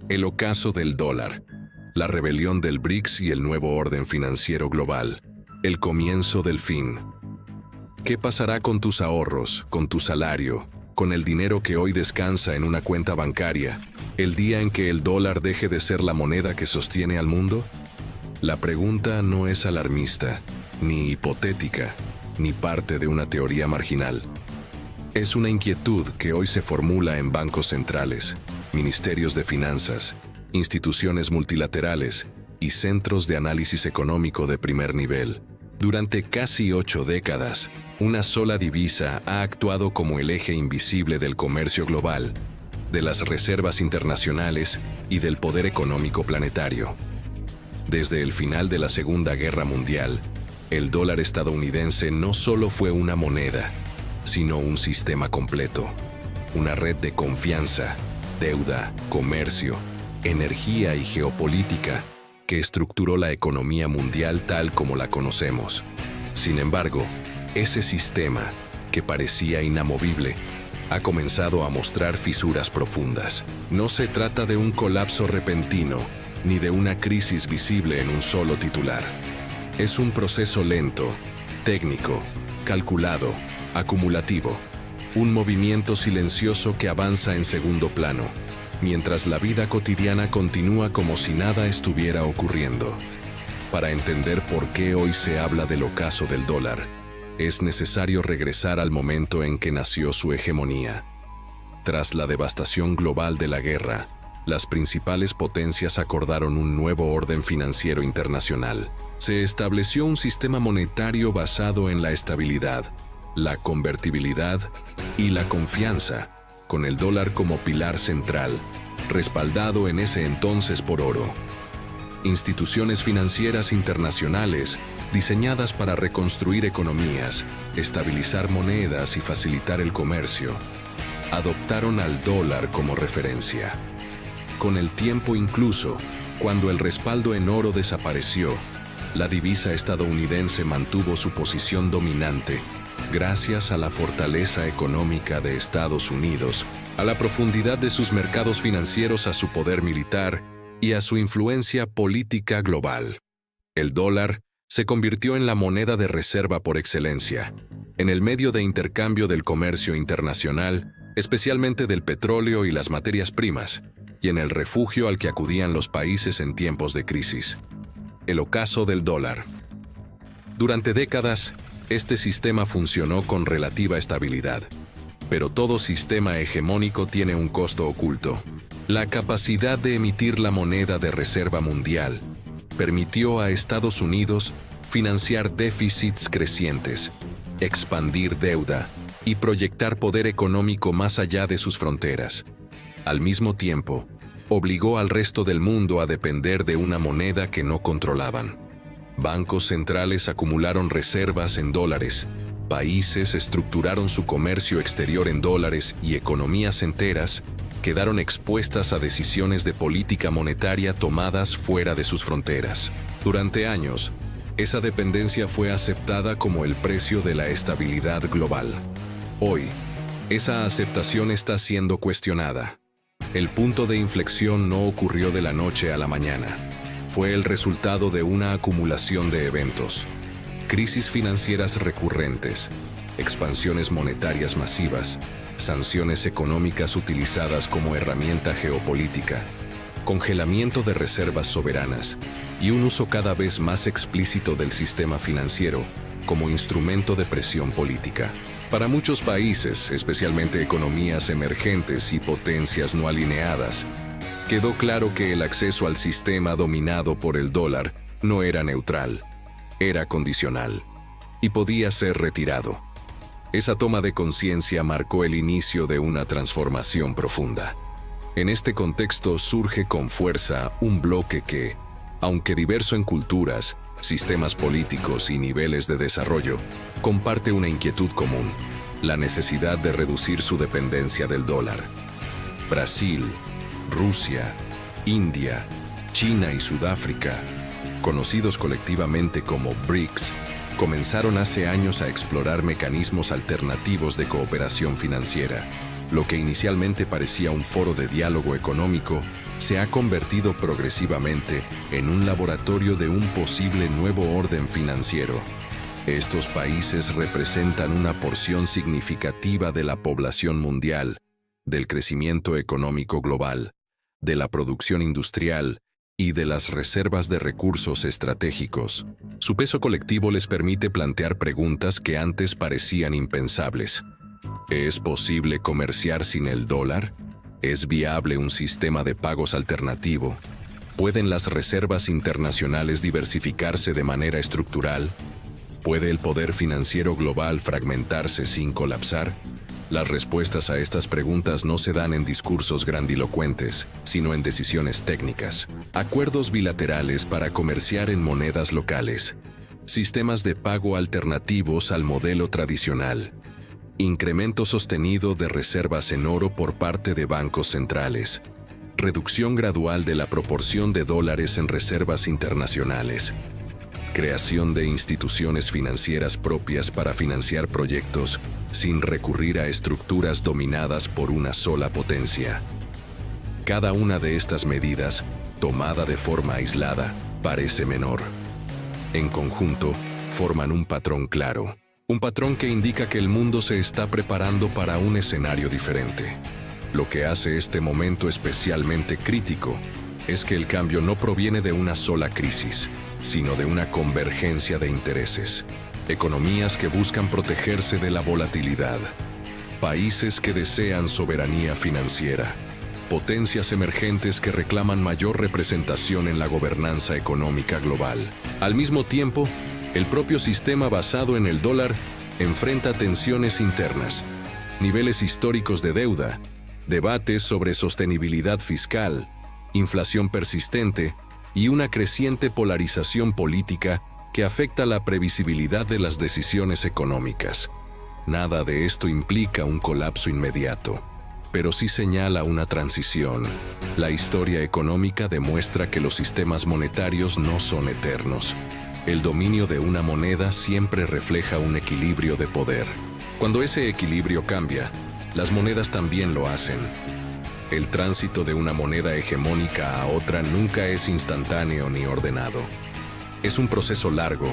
El ocaso del dólar, la rebelión del BRICS y el nuevo orden financiero global, el comienzo del fin. ¿Qué pasará con tus ahorros, con tu salario, con el dinero que hoy descansa en una cuenta bancaria, el día en que el dólar deje de ser la moneda que sostiene al mundo? La pregunta no es alarmista, ni hipotética, ni parte de una teoría marginal. Es una inquietud que hoy se formula en bancos centrales, ministerios de finanzas, instituciones multilaterales y centros de análisis económico de primer nivel. Durante casi 8 décadas, una sola divisa ha actuado como el eje invisible del comercio global, de las reservas internacionales y del poder económico planetario. Desde el final de la Segunda Guerra Mundial, el dólar estadounidense no solo fue una moneda, sino un sistema completo, una red de confianza, deuda, comercio, energía y geopolítica que estructuró la economía mundial tal como la conocemos. Sin embargo, ese sistema, que parecía inamovible, ha comenzado a mostrar fisuras profundas. No se trata de un colapso repentino, ni de una crisis visible en un solo titular. Es un proceso lento, técnico, calculado, acumulativo, un movimiento silencioso que avanza en segundo plano, mientras la vida cotidiana continúa como si nada estuviera ocurriendo. Para entender por qué hoy se habla del ocaso del dólar, es necesario regresar al momento en que nació su hegemonía. Tras la devastación global de la guerra, las principales potencias acordaron un nuevo orden financiero internacional. Se estableció un sistema monetario basado en la estabilidad, la convertibilidad y la confianza, con el dólar como pilar central, respaldado en ese entonces por oro. Instituciones financieras internacionales, diseñadas para reconstruir economías, estabilizar monedas y facilitar el comercio, adoptaron al dólar como referencia. Con el tiempo incluso, cuando el respaldo en oro desapareció, la divisa estadounidense mantuvo su posición dominante, gracias a la fortaleza económica de Estados Unidos, a la profundidad de sus mercados financieros, a su poder militar y a su influencia política global. El dólar se convirtió en la moneda de reserva por excelencia, en el medio de intercambio del comercio internacional, especialmente del petróleo y las materias primas, y en el refugio al que acudían los países en tiempos de crisis. El ocaso del dólar. Durante décadas, este sistema funcionó con relativa estabilidad, pero todo sistema hegemónico tiene un costo oculto. La capacidad de emitir la moneda de reserva mundial permitió a Estados Unidos financiar déficits crecientes, expandir deuda y proyectar poder económico más allá de sus fronteras. Al mismo tiempo, obligó al resto del mundo a depender de una moneda que no controlaban. Bancos centrales acumularon reservas en dólares, países estructuraron su comercio exterior en dólares y economías enteras quedaron expuestas a decisiones de política monetaria tomadas fuera de sus fronteras. Durante años, esa dependencia fue aceptada como el precio de la estabilidad global. Hoy, esa aceptación está siendo cuestionada. El punto de inflexión no ocurrió de la noche a la mañana. Fue el resultado de una acumulación de eventos. Crisis financieras recurrentes, expansiones monetarias masivas, sanciones económicas utilizadas como herramienta geopolítica, congelamiento de reservas soberanas y un uso cada vez más explícito del sistema financiero como instrumento de presión política. Para muchos países, especialmente economías emergentes y potencias no alineadas, quedó claro que el acceso al sistema dominado por el dólar no era neutral, era condicional y podía ser retirado. Esa toma de conciencia marcó el inicio de una transformación profunda. En este contexto surge con fuerza un bloque que, aunque diverso en culturas, sistemas políticos y niveles de desarrollo, comparte una inquietud común: la necesidad de reducir su dependencia del dólar. Brasil, Rusia, India, China y Sudáfrica, conocidos colectivamente como BRICS, comenzaron hace años a explorar mecanismos alternativos de cooperación financiera. Lo que inicialmente parecía un foro de diálogo económico se ha convertido progresivamente en un laboratorio de un posible nuevo orden financiero. Estos países representan una porción significativa de la población mundial, del crecimiento económico global, de la producción industrial y de las reservas de recursos estratégicos. Su peso colectivo les permite plantear preguntas que antes parecían impensables. ¿Es posible comerciar sin el dólar? ¿Es viable un sistema de pagos alternativo? ¿Pueden las reservas internacionales diversificarse de manera estructural? ¿Puede el poder financiero global fragmentarse sin colapsar? Las respuestas a estas preguntas no se dan en discursos grandilocuentes, sino en decisiones técnicas. Acuerdos bilaterales para comerciar en monedas locales. Sistemas de pago alternativos al modelo tradicional. Incremento sostenido de reservas en oro por parte de bancos centrales. Reducción gradual de la proporción de dólares en reservas internacionales. Creación de instituciones financieras propias para financiar proyectos sin recurrir a estructuras dominadas por una sola potencia. Cada una de estas medidas, tomada de forma aislada, parece menor. En conjunto, forman un patrón claro. Un patrón que indica que el mundo se está preparando para un escenario diferente. Lo que hace este momento especialmente crítico es que el cambio no proviene de una sola crisis, sino de una convergencia de intereses. Economías que buscan protegerse de la volatilidad. Países que desean soberanía financiera. Potencias emergentes que reclaman mayor representación en la gobernanza económica global. Al mismo tiempo, el propio sistema basado en el dólar enfrenta tensiones internas, niveles históricos de deuda, debates sobre sostenibilidad fiscal, inflación persistente y una creciente polarización política que afecta la previsibilidad de las decisiones económicas. Nada de esto implica un colapso inmediato, pero sí señala una transición. La historia económica demuestra que los sistemas monetarios no son eternos. El dominio de una moneda siempre refleja un equilibrio de poder. Cuando ese equilibrio cambia, las monedas también lo hacen. El tránsito de una moneda hegemónica a otra nunca es instantáneo ni ordenado. Es un proceso largo,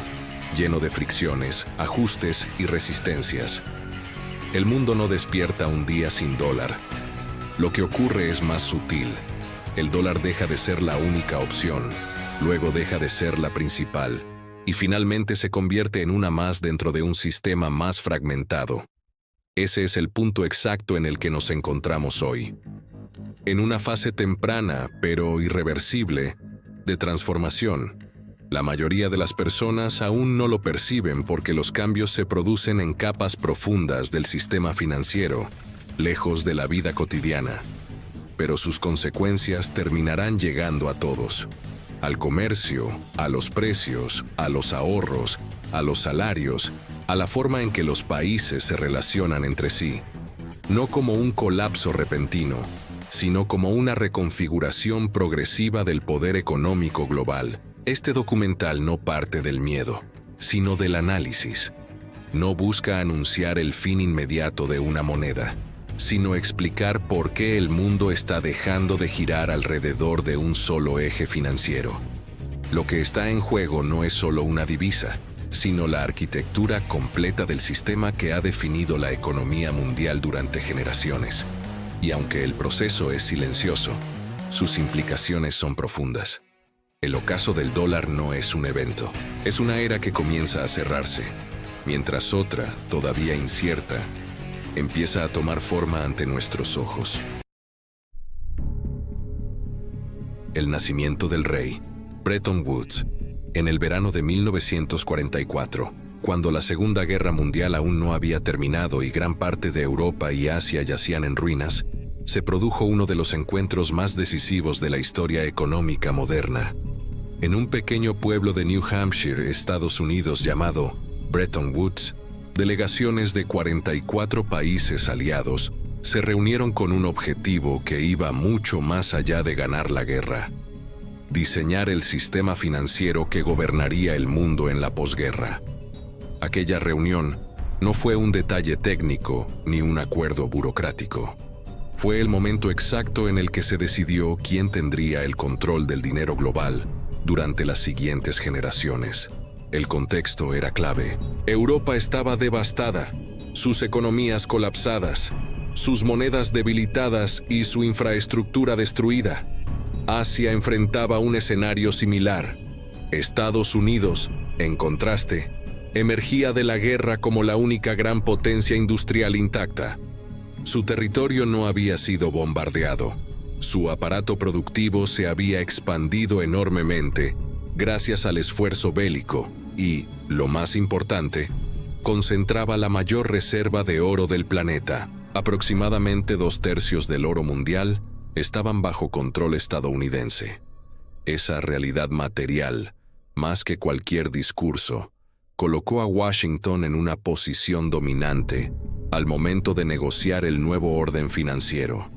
lleno de fricciones, ajustes y resistencias. El mundo no despierta un día sin dólar. Lo que ocurre es más sutil. El dólar deja de ser la única opción, luego deja de ser la principal, y finalmente se convierte en una más dentro de un sistema más fragmentado. Ese es el punto exacto en el que nos encontramos hoy. En una fase temprana, pero irreversible, de transformación. La mayoría de las personas aún no lo perciben porque los cambios se producen en capas profundas del sistema financiero, lejos de la vida cotidiana. Pero sus consecuencias terminarán llegando a todos. Al comercio, a los precios, a los ahorros, a los salarios, a la forma en que los países se relacionan entre sí. No como un colapso repentino, sino como una reconfiguración progresiva del poder económico global. Este documental no parte del miedo, sino del análisis. No busca anunciar el fin inmediato de una moneda, sino explicar por qué el mundo está dejando de girar alrededor de un solo eje financiero. Lo que está en juego no es solo una divisa, sino la arquitectura completa del sistema que ha definido la economía mundial durante generaciones. Y aunque el proceso es silencioso, sus implicaciones son profundas. El ocaso del dólar no es un evento, es una era que comienza a cerrarse, mientras otra, todavía incierta, empieza a tomar forma ante nuestros ojos. El nacimiento del rey, Bretton Woods, en el verano de 1944, cuando la Segunda Guerra Mundial aún no había terminado y gran parte de Europa y Asia yacían en ruinas, se produjo uno de los encuentros más decisivos de la historia económica moderna. En un pequeño pueblo de New Hampshire, Estados Unidos llamado Bretton Woods, delegaciones de 44 países aliados se reunieron con un objetivo que iba mucho más allá de ganar la guerra: diseñar el sistema financiero que gobernaría el mundo en la posguerra. Aquella reunión no fue un detalle técnico ni un acuerdo burocrático. Fue el momento exacto en el que se decidió quién tendría el control del dinero global durante las siguientes generaciones. El contexto era clave. Europa estaba devastada, sus economías colapsadas, sus monedas debilitadas y su infraestructura destruida. Asia enfrentaba un escenario similar. Estados Unidos, en contraste, emergía de la guerra como la única gran potencia industrial intacta. Su territorio no había sido bombardeado. Su aparato productivo se había expandido enormemente gracias al esfuerzo bélico y, lo más importante, concentraba la mayor reserva de oro del planeta. Aproximadamente 2/3 del oro mundial estaban bajo control estadounidense. Esa realidad material, más que cualquier discurso, colocó a Washington en una posición dominante al momento de negociar el nuevo orden financiero.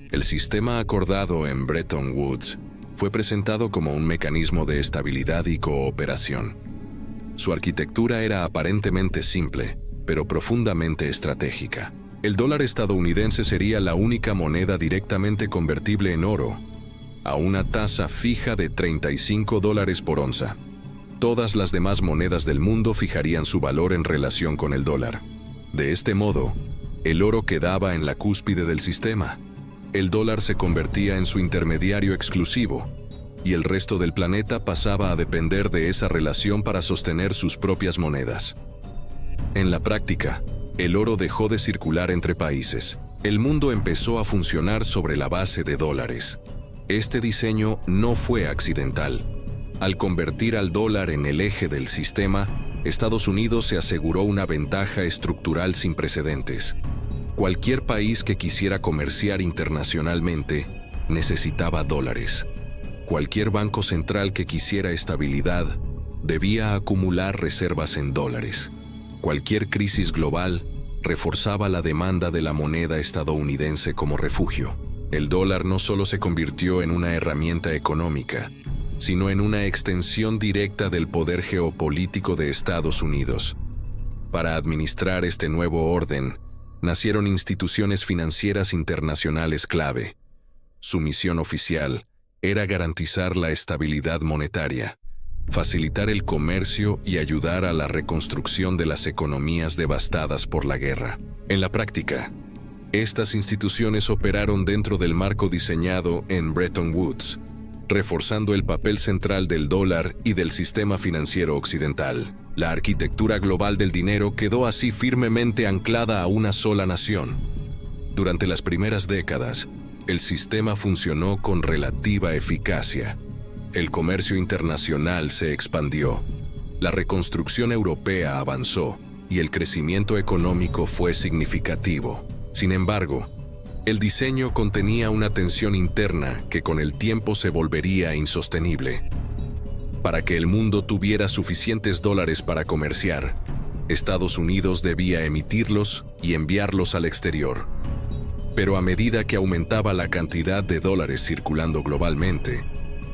El sistema acordado en Bretton Woods fue presentado como un mecanismo de estabilidad y cooperación. Su arquitectura era aparentemente simple, pero profundamente estratégica. El dólar estadounidense sería la única moneda directamente convertible en oro, a una tasa fija de $35 por onza. Todas las demás monedas del mundo fijarían su valor en relación con el dólar. De este modo, el oro quedaba en la cúspide del sistema. El dólar se convertía en su intermediario exclusivo, y el resto del planeta pasaba a depender de esa relación para sostener sus propias monedas. En la práctica, el oro dejó de circular entre países. El mundo empezó a funcionar sobre la base de dólares. Este diseño no fue accidental. Al convertir al dólar en el eje del sistema, Estados Unidos se aseguró una ventaja estructural sin precedentes. Cualquier país que quisiera comerciar internacionalmente necesitaba dólares. Cualquier banco central que quisiera estabilidad debía acumular reservas en dólares. Cualquier crisis global reforzaba la demanda de la moneda estadounidense como refugio. El dólar no solo se convirtió en una herramienta económica, sino en una extensión directa del poder geopolítico de Estados Unidos. Para administrar este nuevo orden, nacieron instituciones financieras internacionales clave. Su misión oficial era garantizar la estabilidad monetaria, facilitar el comercio y ayudar a la reconstrucción de las economías devastadas por la guerra. En la práctica, estas instituciones operaron dentro del marco diseñado en Bretton Woods, reforzando el papel central del dólar y del sistema financiero occidental. La arquitectura global del dinero quedó así firmemente anclada a una sola nación. Durante las primeras décadas, el sistema funcionó con relativa eficacia. El comercio internacional se expandió, la reconstrucción europea avanzó y el crecimiento económico fue significativo. Sin embargo, el diseño contenía una tensión interna que con el tiempo se volvería insostenible. Para que el mundo tuviera suficientes dólares para comerciar, Estados Unidos debía emitirlos y enviarlos al exterior. Pero a medida que aumentaba la cantidad de dólares circulando globalmente,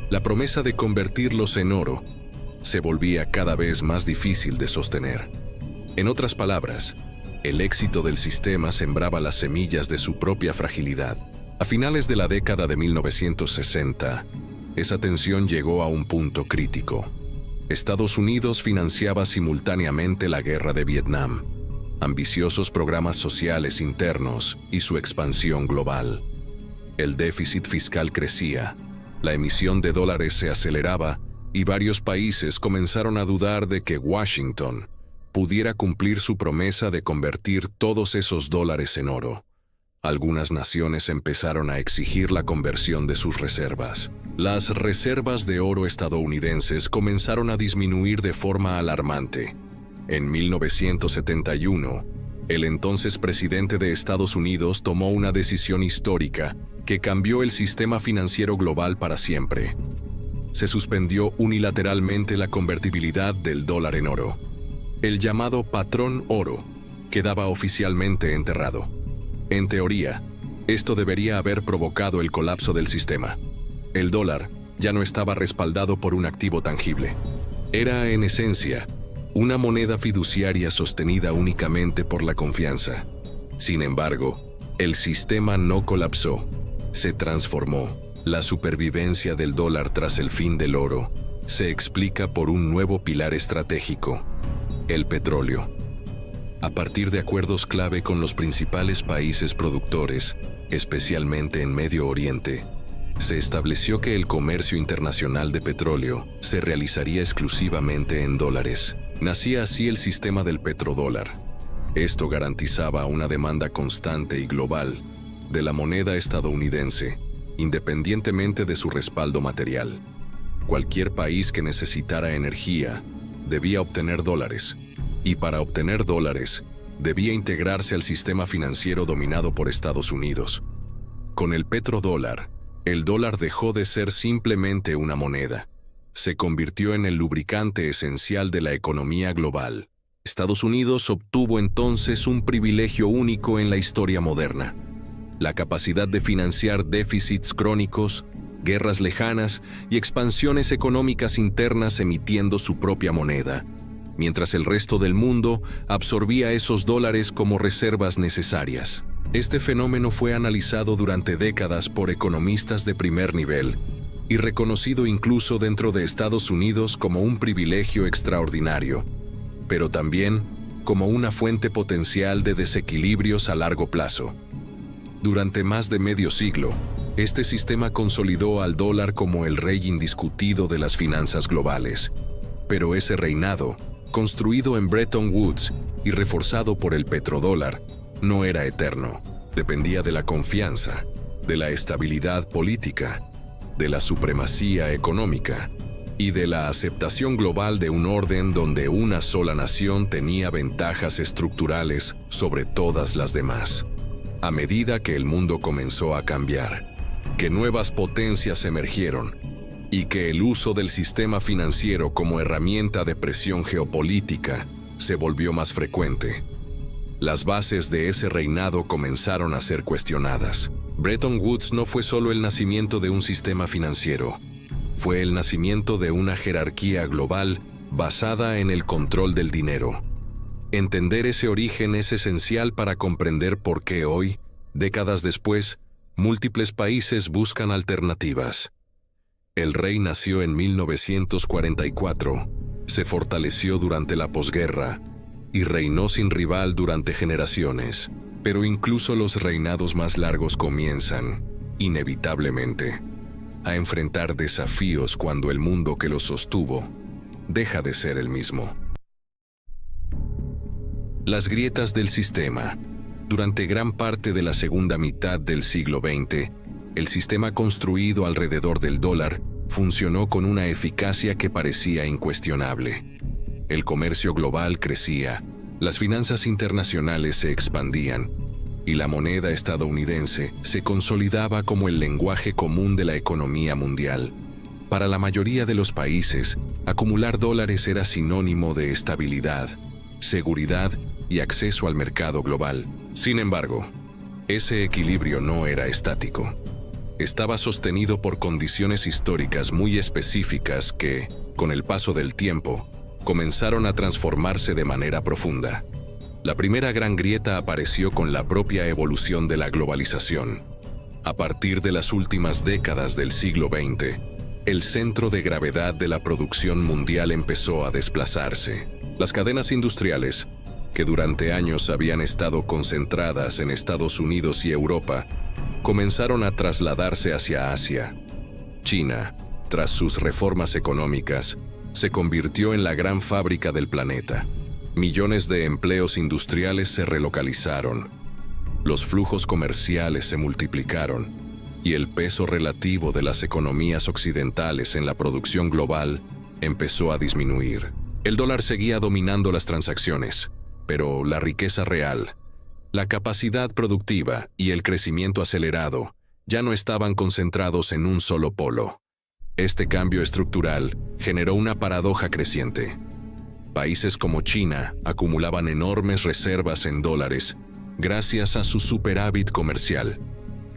la promesa de convertirlos en oro se volvía cada vez más difícil de sostener. En otras palabras, el éxito del sistema sembraba las semillas de su propia fragilidad. A finales de la década de 1960, esa tensión llegó a un punto crítico. Estados Unidos financiaba simultáneamente la guerra de Vietnam, ambiciosos programas sociales internos y su expansión global. El déficit fiscal crecía, la emisión de dólares se aceleraba y varios países comenzaron a dudar de que Washington pudiera cumplir su promesa de convertir todos esos dólares en oro. Algunas naciones empezaron a exigir la conversión de sus reservas. Las reservas de oro estadounidenses comenzaron a disminuir de forma alarmante. En 1971, el entonces presidente de Estados Unidos tomó una decisión histórica que cambió el sistema financiero global para siempre. Se suspendió unilateralmente la convertibilidad del dólar en oro. El llamado patrón oro quedaba oficialmente enterrado. En teoría, esto debería haber provocado el colapso del sistema. El dólar ya no estaba respaldado por un activo tangible. Era, en esencia, una moneda fiduciaria sostenida únicamente por la confianza. Sin embargo, El sistema no colapsó, se transformó. La supervivencia del dólar tras el fin del oro se explica por un nuevo pilar estratégico: el petróleo. A partir de acuerdos clave con los principales países productores, especialmente en Medio Oriente, se estableció que el comercio internacional de petróleo se realizaría exclusivamente en dólares. Nacía así el sistema del petrodólar. Esto garantizaba una demanda constante y global de la moneda estadounidense, independientemente de su respaldo material. Cualquier país que necesitara energía debía obtener dólares, y para obtener dólares debía integrarse al sistema financiero dominado por Estados Unidos. Con el petrodólar, el dólar dejó de ser simplemente una moneda. Se convirtió en el lubricante esencial de la economía global. Estados Unidos obtuvo entonces un privilegio único en la historia moderna: la capacidad de financiar déficits crónicos, guerras lejanas y expansiones económicas internas emitiendo su propia moneda, mientras el resto del mundo absorbía esos dólares como reservas necesarias. Este fenómeno fue analizado durante décadas por economistas de primer nivel y reconocido incluso dentro de Estados Unidos como un privilegio extraordinario, pero también como una fuente potencial de desequilibrios a largo plazo. Durante más de medio siglo, este sistema consolidó al dólar como el rey indiscutido de las finanzas globales. Pero ese reinado, construido en Bretton Woods y reforzado por el petrodólar, no era eterno. Dependía de la confianza, de la estabilidad política, de la supremacía económica y de la aceptación global de un orden donde una sola nación tenía ventajas estructurales sobre todas las demás. A medida que el mundo comenzó a cambiar, que nuevas potencias emergieron y que el uso del sistema financiero como herramienta de presión geopolítica se volvió más frecuente, las bases de ese reinado comenzaron a ser cuestionadas. Bretton Woods no fue solo el nacimiento de un sistema financiero, fue el nacimiento de una jerarquía global basada en el control del dinero. Entender ese origen es esencial para comprender por qué hoy, décadas después, múltiples países buscan alternativas. El rey nació en 1944, se fortaleció durante la posguerra y reinó sin rival durante generaciones. Pero incluso los reinados más largos comienzan, inevitablemente, a enfrentar desafíos cuando el mundo que los sostuvo deja de ser el mismo. Las grietas del sistema. Durante gran parte de la segunda mitad del siglo XX, el sistema construido alrededor del dólar funcionó con una eficacia que parecía incuestionable. El comercio global crecía, las finanzas internacionales se expandían, y la moneda estadounidense se consolidaba como el lenguaje común de la economía mundial. Para la mayoría de los países, acumular dólares era sinónimo de estabilidad, seguridad y acceso al mercado global. Sin embargo, ese equilibrio no era estático. Estaba sostenido por condiciones históricas muy específicas que, con el paso del tiempo, comenzaron a transformarse de manera profunda. La primera gran grieta apareció con la propia evolución de la globalización. A partir de las últimas décadas del siglo XX, el centro de gravedad de la producción mundial empezó a desplazarse. Las cadenas industriales, que durante años habían estado concentradas en Estados Unidos y Europa, comenzaron a trasladarse hacia Asia. China, tras sus reformas económicas, se convirtió en la gran fábrica del planeta. Millones de empleos industriales se relocalizaron, los flujos comerciales se multiplicaron y el peso relativo de las economías occidentales en la producción global empezó a disminuir. El dólar seguía dominando las transacciones, pero la riqueza real, la capacidad productiva y el crecimiento acelerado ya no estaban concentrados en un solo polo. Este cambio estructural generó una paradoja creciente. Países como China acumulaban enormes reservas en dólares gracias a su superávit comercial,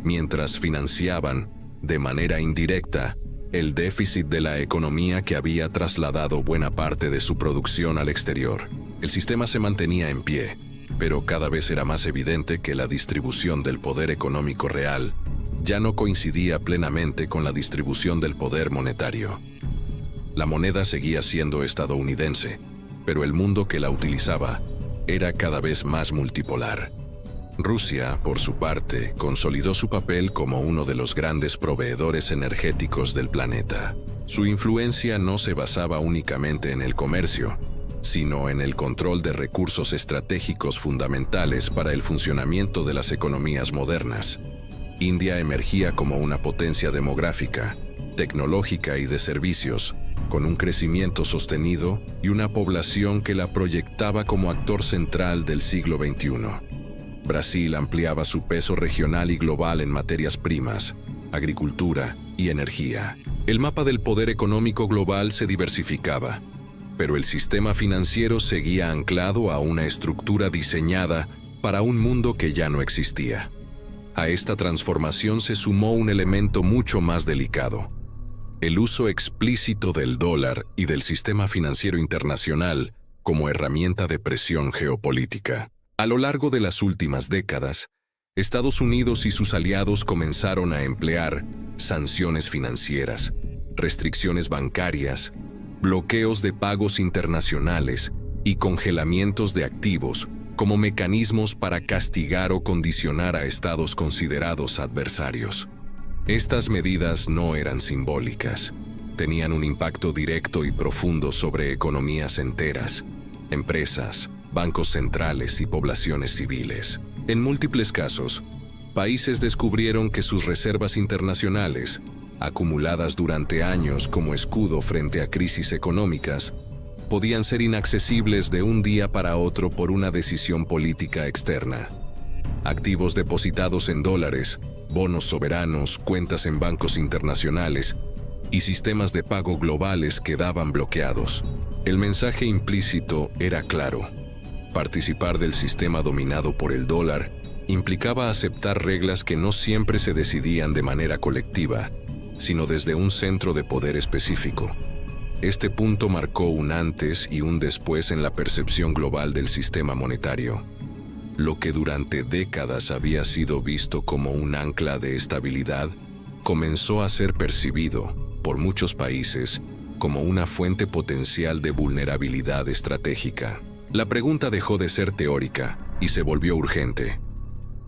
mientras financiaban, de manera indirecta, el déficit de la economía que había trasladado buena parte de su producción al exterior. El sistema se mantenía en pie, Pero cada vez era más evidente que la distribución del poder económico real ya no coincidía plenamente con la distribución del poder monetario. La moneda seguía siendo estadounidense, pero el mundo que la utilizaba era cada vez más multipolar. Rusia, por su parte, consolidó su papel como uno de los grandes proveedores energéticos del planeta. Su influencia no se basaba únicamente en el comercio, sino en el control de recursos estratégicos fundamentales para el funcionamiento de las economías modernas. India emergía como una potencia demográfica, tecnológica y de servicios, con un crecimiento sostenido y una población que la proyectaba como actor central del siglo XXI. Brasil ampliaba su peso regional y global en materias primas, agricultura y energía. El mapa del poder económico global se diversificaba, pero el sistema financiero seguía anclado a una estructura diseñada para un mundo que ya no existía. A esta transformación se sumó un elemento mucho más delicado: el uso explícito del dólar y del sistema financiero internacional como herramienta de presión geopolítica. A lo largo de las últimas décadas, Estados Unidos y sus aliados comenzaron a emplear sanciones financieras, restricciones bancarias, bloqueos de pagos internacionales y congelamientos de activos como mecanismos para castigar o condicionar a estados considerados adversarios. Estas medidas no eran simbólicas, tenían un impacto directo y profundo sobre economías enteras, empresas, bancos centrales y poblaciones civiles. En múltiples casos, países descubrieron que sus reservas internacionales, acumuladas durante años como escudo frente a crisis económicas, podían ser inaccesibles de un día para otro por una decisión política externa. Activos depositados en dólares, bonos soberanos, cuentas en bancos internacionales y sistemas de pago globales quedaban bloqueados. El mensaje implícito era claro: participar del sistema dominado por el dólar implicaba aceptar reglas que no siempre se decidían de manera colectiva, sino desde un centro de poder específico. Este punto marcó un antes y un después en la percepción global del sistema monetario. Lo que durante décadas había sido visto como un ancla de estabilidad, comenzó a ser percibido, por muchos países, como una fuente potencial de vulnerabilidad estratégica. La pregunta dejó de ser teórica y se volvió urgente.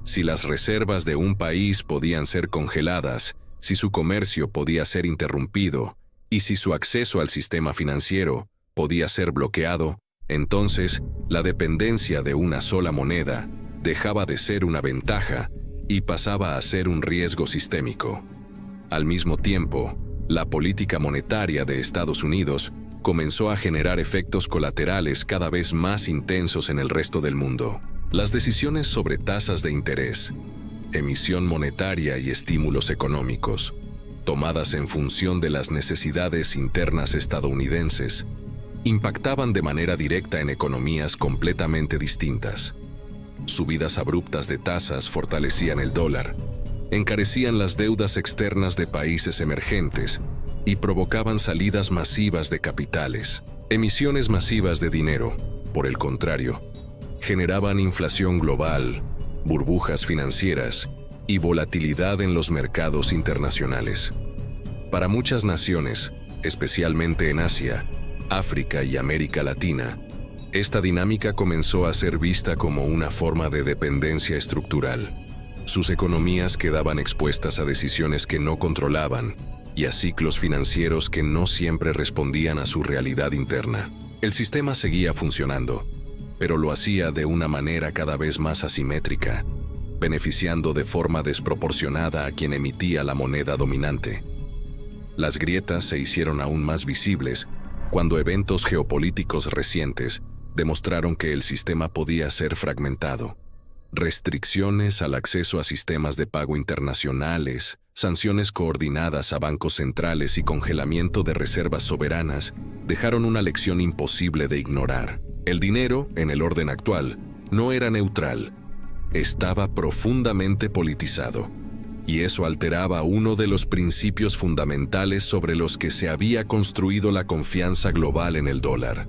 Si las reservas de un país podían ser congeladas, si su comercio podía ser interrumpido, y si su acceso al sistema financiero podía ser bloqueado, entonces la dependencia de una sola moneda dejaba de ser una ventaja y pasaba a ser un riesgo sistémico. Al mismo tiempo, la política monetaria de Estados Unidos comenzó a generar efectos colaterales cada vez más intensos en el resto del mundo. Las decisiones sobre tasas de interés, emisión monetaria y estímulos económicos, tomadas en función de las necesidades internas estadounidenses, impactaban de manera directa en economías completamente distintas. Subidas abruptas de tasas fortalecían el dólar, encarecían las deudas externas de países emergentes y provocaban salidas masivas de capitales. Emisiones masivas de dinero, por el contrario, generaban inflación global, burbujas financieras y volatilidad en los mercados internacionales. Para muchas naciones, especialmente en Asia, África y América Latina, esta dinámica comenzó a ser vista como una forma de dependencia estructural. Sus economías quedaban expuestas a decisiones que no controlaban y a ciclos financieros que no siempre respondían a su realidad interna. El sistema seguía funcionando, pero lo hacía de una manera cada vez más asimétrica, beneficiando de forma desproporcionada a quien emitía la moneda dominante. Las grietas se hicieron aún más visibles cuando eventos geopolíticos recientes demostraron que el sistema podía ser fragmentado. Restricciones al acceso a sistemas de pago internacionales, sanciones coordinadas a bancos centrales y congelamiento de reservas soberanas dejaron una lección imposible de ignorar. El dinero, en el orden actual, no era neutral, estaba profundamente politizado, y eso alteraba uno de los principios fundamentales sobre los que se había construido la confianza global en el dólar.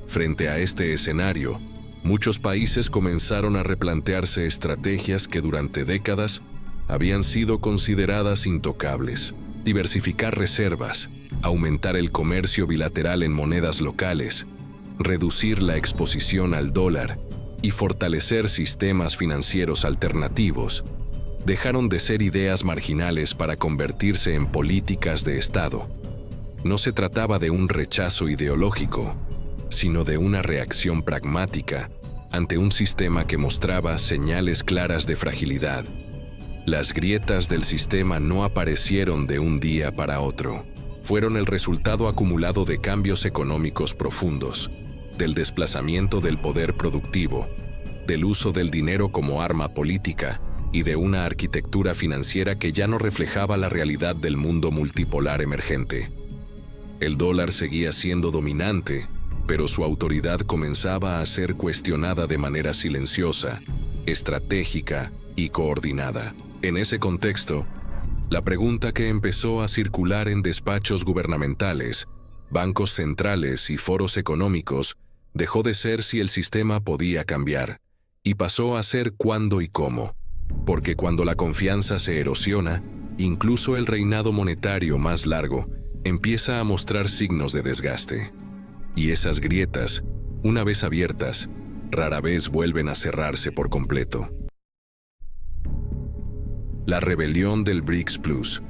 Frente a este escenario, Muchos países comenzaron a replantearse estrategias que durante décadas habían sido consideradas intocables. Diversificar reservas, aumentar el comercio bilateral en monedas locales, reducir la exposición al dólar y fortalecer sistemas financieros alternativos dejaron de ser ideas marginales para convertirse en políticas de Estado. No se trataba de un rechazo ideológico, sino de una reacción pragmática ante un sistema que mostraba señales claras de fragilidad. Las grietas del sistema no aparecieron de un día para otro. Fueron el resultado acumulado de cambios económicos profundos, del desplazamiento del poder productivo, del uso del dinero como arma política y de una arquitectura financiera que ya no reflejaba la realidad del mundo multipolar emergente. El dólar seguía siendo dominante, pero su autoridad comenzaba a ser cuestionada de manera silenciosa, estratégica y coordinada. En ese contexto, la pregunta que empezó a circular en despachos gubernamentales, bancos centrales y foros económicos dejó de ser si el sistema podía cambiar y pasó a ser cuándo y cómo. Porque cuando la confianza se erosiona, incluso el reinado monetario más largo empieza a mostrar signos de desgaste. Y esas grietas, una vez abiertas, rara vez vuelven a cerrarse por completo. La rebelión del BRICS Plus.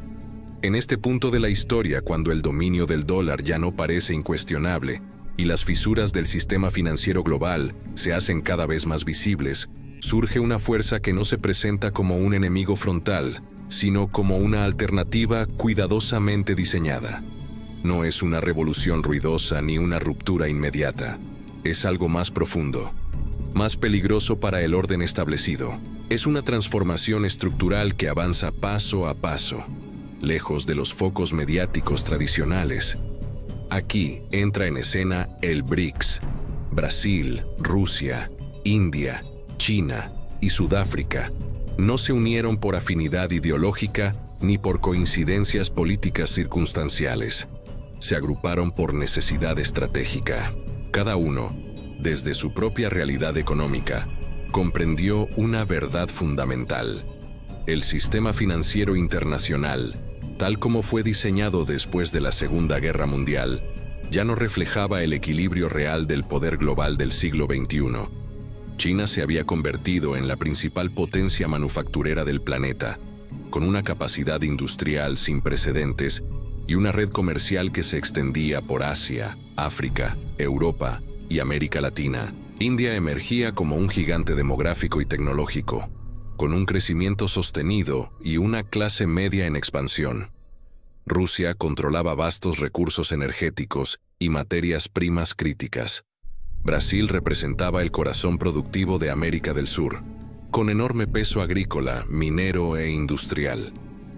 En este punto de la historia, cuando el dominio del dólar ya no parece incuestionable y las fisuras del sistema financiero global se hacen cada vez más visibles, surge una fuerza que no se presenta como un enemigo frontal, sino como una alternativa cuidadosamente diseñada. No es una revolución ruidosa ni una ruptura inmediata. Es algo más profundo, más peligroso para el orden establecido. Es una transformación estructural que avanza paso a paso, lejos de los focos mediáticos tradicionales. Aquí entra en escena el BRICS: Brasil, Rusia, India, China y Sudáfrica. No se unieron por afinidad ideológica ni por coincidencias políticas circunstanciales. Se agruparon por necesidad estratégica. Cada uno, desde su propia realidad económica, comprendió una verdad fundamental. El sistema financiero internacional, tal como fue diseñado después de la Segunda Guerra Mundial, ya no reflejaba el equilibrio real del poder global del siglo XXI. China se había convertido en la principal potencia manufacturera del planeta, con una capacidad industrial sin precedentes y una red comercial que se extendía por Asia, África, Europa y América Latina. India emergía como un gigante demográfico y tecnológico, con un crecimiento sostenido y una clase media en expansión. Rusia controlaba vastos recursos energéticos y materias primas críticas. Brasil representaba el corazón productivo de América del Sur, con enorme peso agrícola, minero e industrial.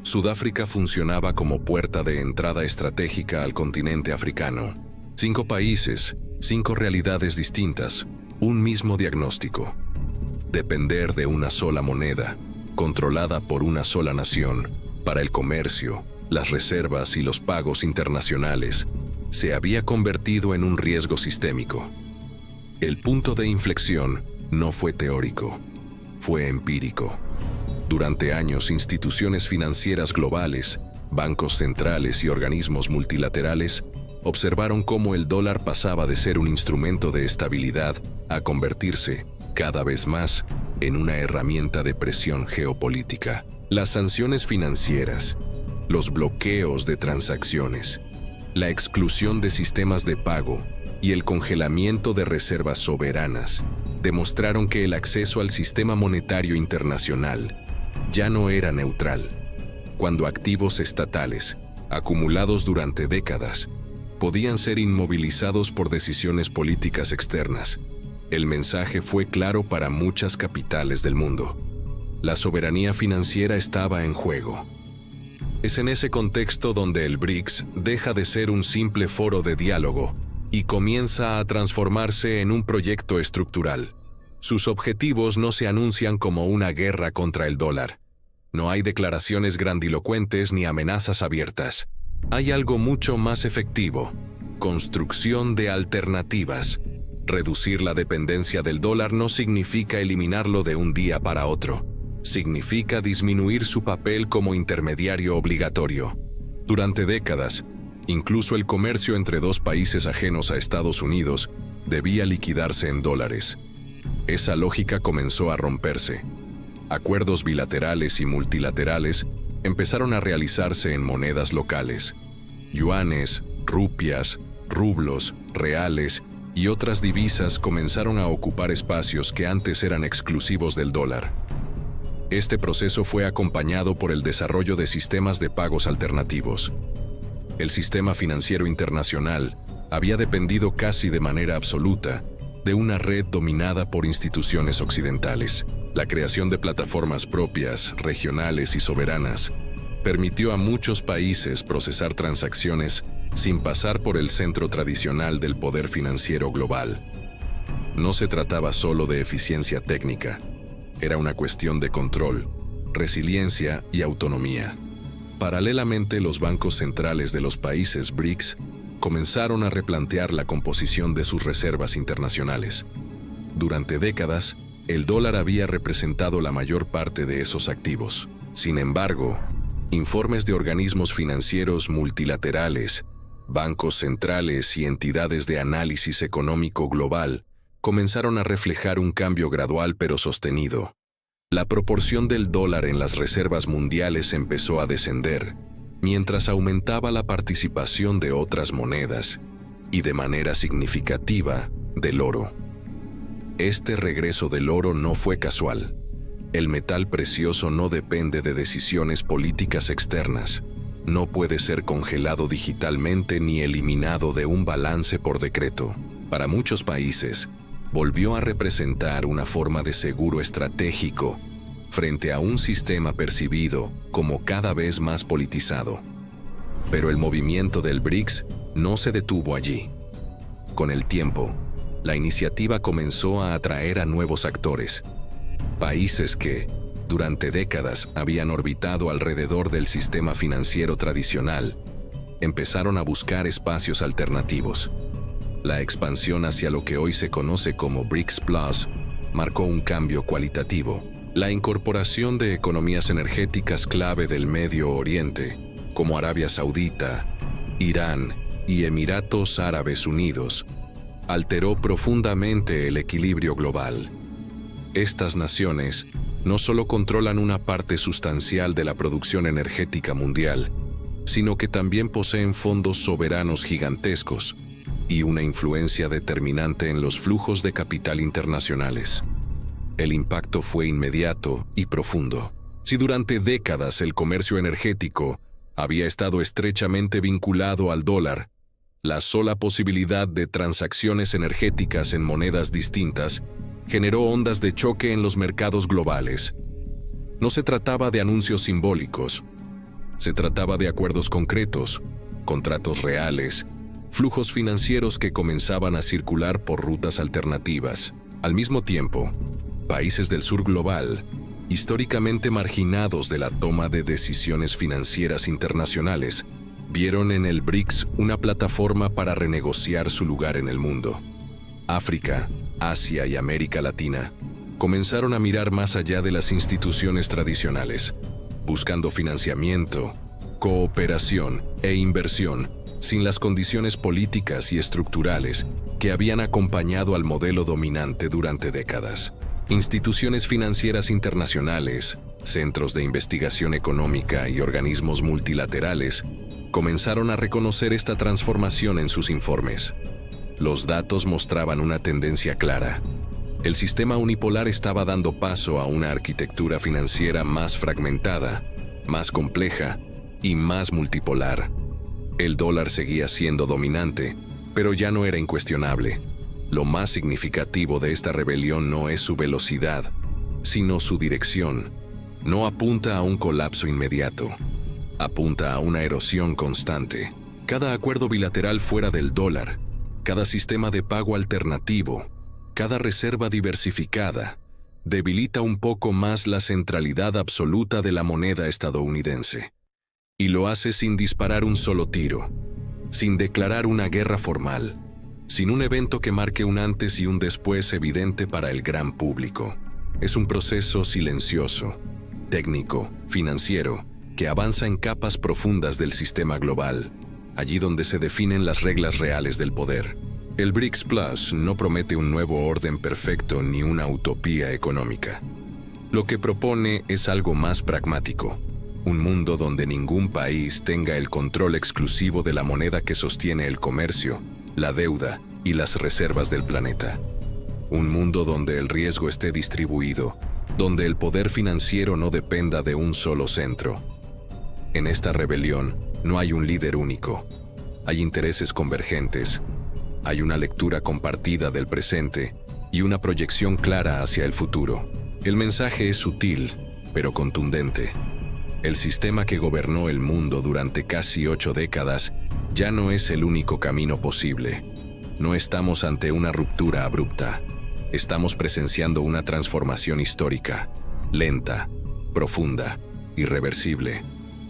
Sudáfrica funcionaba como puerta de entrada estratégica al continente africano. 5 países, 5 realidades distintas, un mismo diagnóstico. Depender de una sola moneda, controlada por una sola nación, para el comercio, las reservas y los pagos internacionales, se había convertido en un riesgo sistémico. El punto de inflexión no fue teórico, fue empírico. Durante años, instituciones financieras globales, bancos centrales y organismos multilaterales observaron cómo el dólar pasaba de ser un instrumento de estabilidad a convertirse, cada vez más, en una herramienta de presión geopolítica. Las sanciones financieras, los bloqueos de transacciones, la exclusión de sistemas de pago y el congelamiento de reservas soberanas demostraron que el acceso al sistema monetario internacional ya no era neutral. Cuando activos estatales, acumulados durante décadas, podían ser inmovilizados por decisiones políticas externas, el mensaje fue claro para muchas capitales del mundo. La soberanía financiera estaba en juego. Es en ese contexto donde el BRICS deja de ser un simple foro de diálogo y comienza a transformarse en un proyecto estructural. Sus objetivos no se anuncian como una guerra contra el dólar. No hay declaraciones grandilocuentes ni amenazas abiertas. Hay algo mucho más efectivo: construcción de alternativas, Reducir la dependencia del dólar no significa eliminarlo de un día para otro. Significa disminuir su papel como intermediario obligatorio. Durante décadas, incluso el comercio entre dos países ajenos a Estados Unidos debía liquidarse en dólares. Esa lógica comenzó a romperse. Acuerdos bilaterales y multilaterales empezaron a realizarse en monedas locales. Yuanes, rupias, rublos, reales y otras divisas comenzaron a ocupar espacios que antes eran exclusivos del dólar. Este proceso fue acompañado por el desarrollo de sistemas de pagos alternativos. El sistema financiero internacional había dependido casi de manera absoluta de una red dominada por instituciones occidentales. La creación de plataformas propias, regionales y soberanas permitió a muchos países procesar transacciones sin pasar por el centro tradicional del poder financiero global. No se trataba solo de eficiencia técnica, era una cuestión de control, resiliencia y autonomía. Paralelamente, los bancos centrales de los países BRICS comenzaron a replantear la composición de sus reservas internacionales. Durante décadas, el dólar había representado la mayor parte de esos activos. Sin embargo, informes de organismos financieros multilaterales, bancos centrales y entidades de análisis económico global comenzaron a reflejar un cambio gradual pero sostenido. La proporción del dólar en las reservas mundiales empezó a descender, mientras aumentaba la participación de otras monedas y, de manera significativa, del oro. Este regreso del oro no fue casual. El metal precioso no depende de decisiones políticas externas. No puede ser congelado digitalmente ni eliminado de un balance por decreto. Para muchos países, volvió a representar una forma de seguro estratégico frente a un sistema percibido como cada vez más politizado. Pero el movimiento del BRICS no se detuvo allí. Con el tiempo, la iniciativa comenzó a atraer a nuevos actores, países que, durante décadas, habían orbitado alrededor del sistema financiero tradicional, empezaron a buscar espacios alternativos. La expansión hacia lo que hoy se conoce como BRICS Plus marcó un cambio cualitativo. La incorporación de economías energéticas clave del Medio Oriente, como Arabia Saudita, Irán y Emiratos Árabes Unidos, alteró profundamente el equilibrio global. Estas naciones no solo controlan una parte sustancial de la producción energética mundial, sino que también poseen fondos soberanos gigantescos y una influencia determinante en los flujos de capital internacionales. El impacto fue inmediato y profundo. Si durante décadas el comercio energético había estado estrechamente vinculado al dólar, la sola posibilidad de transacciones energéticas en monedas distintas generó ondas de choque en los mercados globales. No se trataba de anuncios simbólicos, se trataba de acuerdos concretos, contratos reales, flujos financieros que comenzaban a circular por rutas alternativas. Al mismo tiempo, países del sur global, históricamente marginados de la toma de decisiones financieras internacionales, vieron en el BRICS una plataforma para renegociar su lugar en el mundo. África, Asia y América Latina comenzaron a mirar más allá de las instituciones tradicionales, buscando financiamiento, cooperación e inversión sin las condiciones políticas y estructurales que habían acompañado al modelo dominante durante décadas. Instituciones financieras internacionales, centros de investigación económica y organismos multilaterales comenzaron a reconocer esta transformación en sus informes. Los datos mostraban una tendencia clara. El sistema unipolar estaba dando paso a una arquitectura financiera más fragmentada, más compleja y más multipolar. El dólar seguía siendo dominante, pero ya no era incuestionable. Lo más significativo de esta rebelión no es su velocidad, sino su dirección. No apunta a un colapso inmediato, apunta a una erosión constante. Cada acuerdo bilateral fuera del dólar, cada sistema de pago alternativo, cada reserva diversificada, debilita un poco más la centralidad absoluta de la moneda estadounidense. Y lo hace sin disparar un solo tiro, sin declarar una guerra formal, sin un evento que marque un antes y un después evidente para el gran público. Es un proceso silencioso, técnico, financiero, que avanza en capas profundas del sistema global, allí donde se definen las reglas reales del poder. El BRICS Plus no promete un nuevo orden perfecto ni una utopía económica. Lo que propone es algo más pragmático, un mundo donde ningún país tenga el control exclusivo de la moneda que sostiene el comercio, la deuda y las reservas del planeta. Un mundo donde el riesgo esté distribuido, donde el poder financiero no dependa de un solo centro. En esta rebelión no hay un líder único, hay intereses convergentes, hay una lectura compartida del presente y una proyección clara hacia el futuro. El mensaje es sutil, pero contundente. El sistema que gobernó el mundo durante casi 8 décadas ya no es el único camino posible. No estamos ante una ruptura abrupta. Estamos presenciando una transformación histórica, lenta, profunda, irreversible.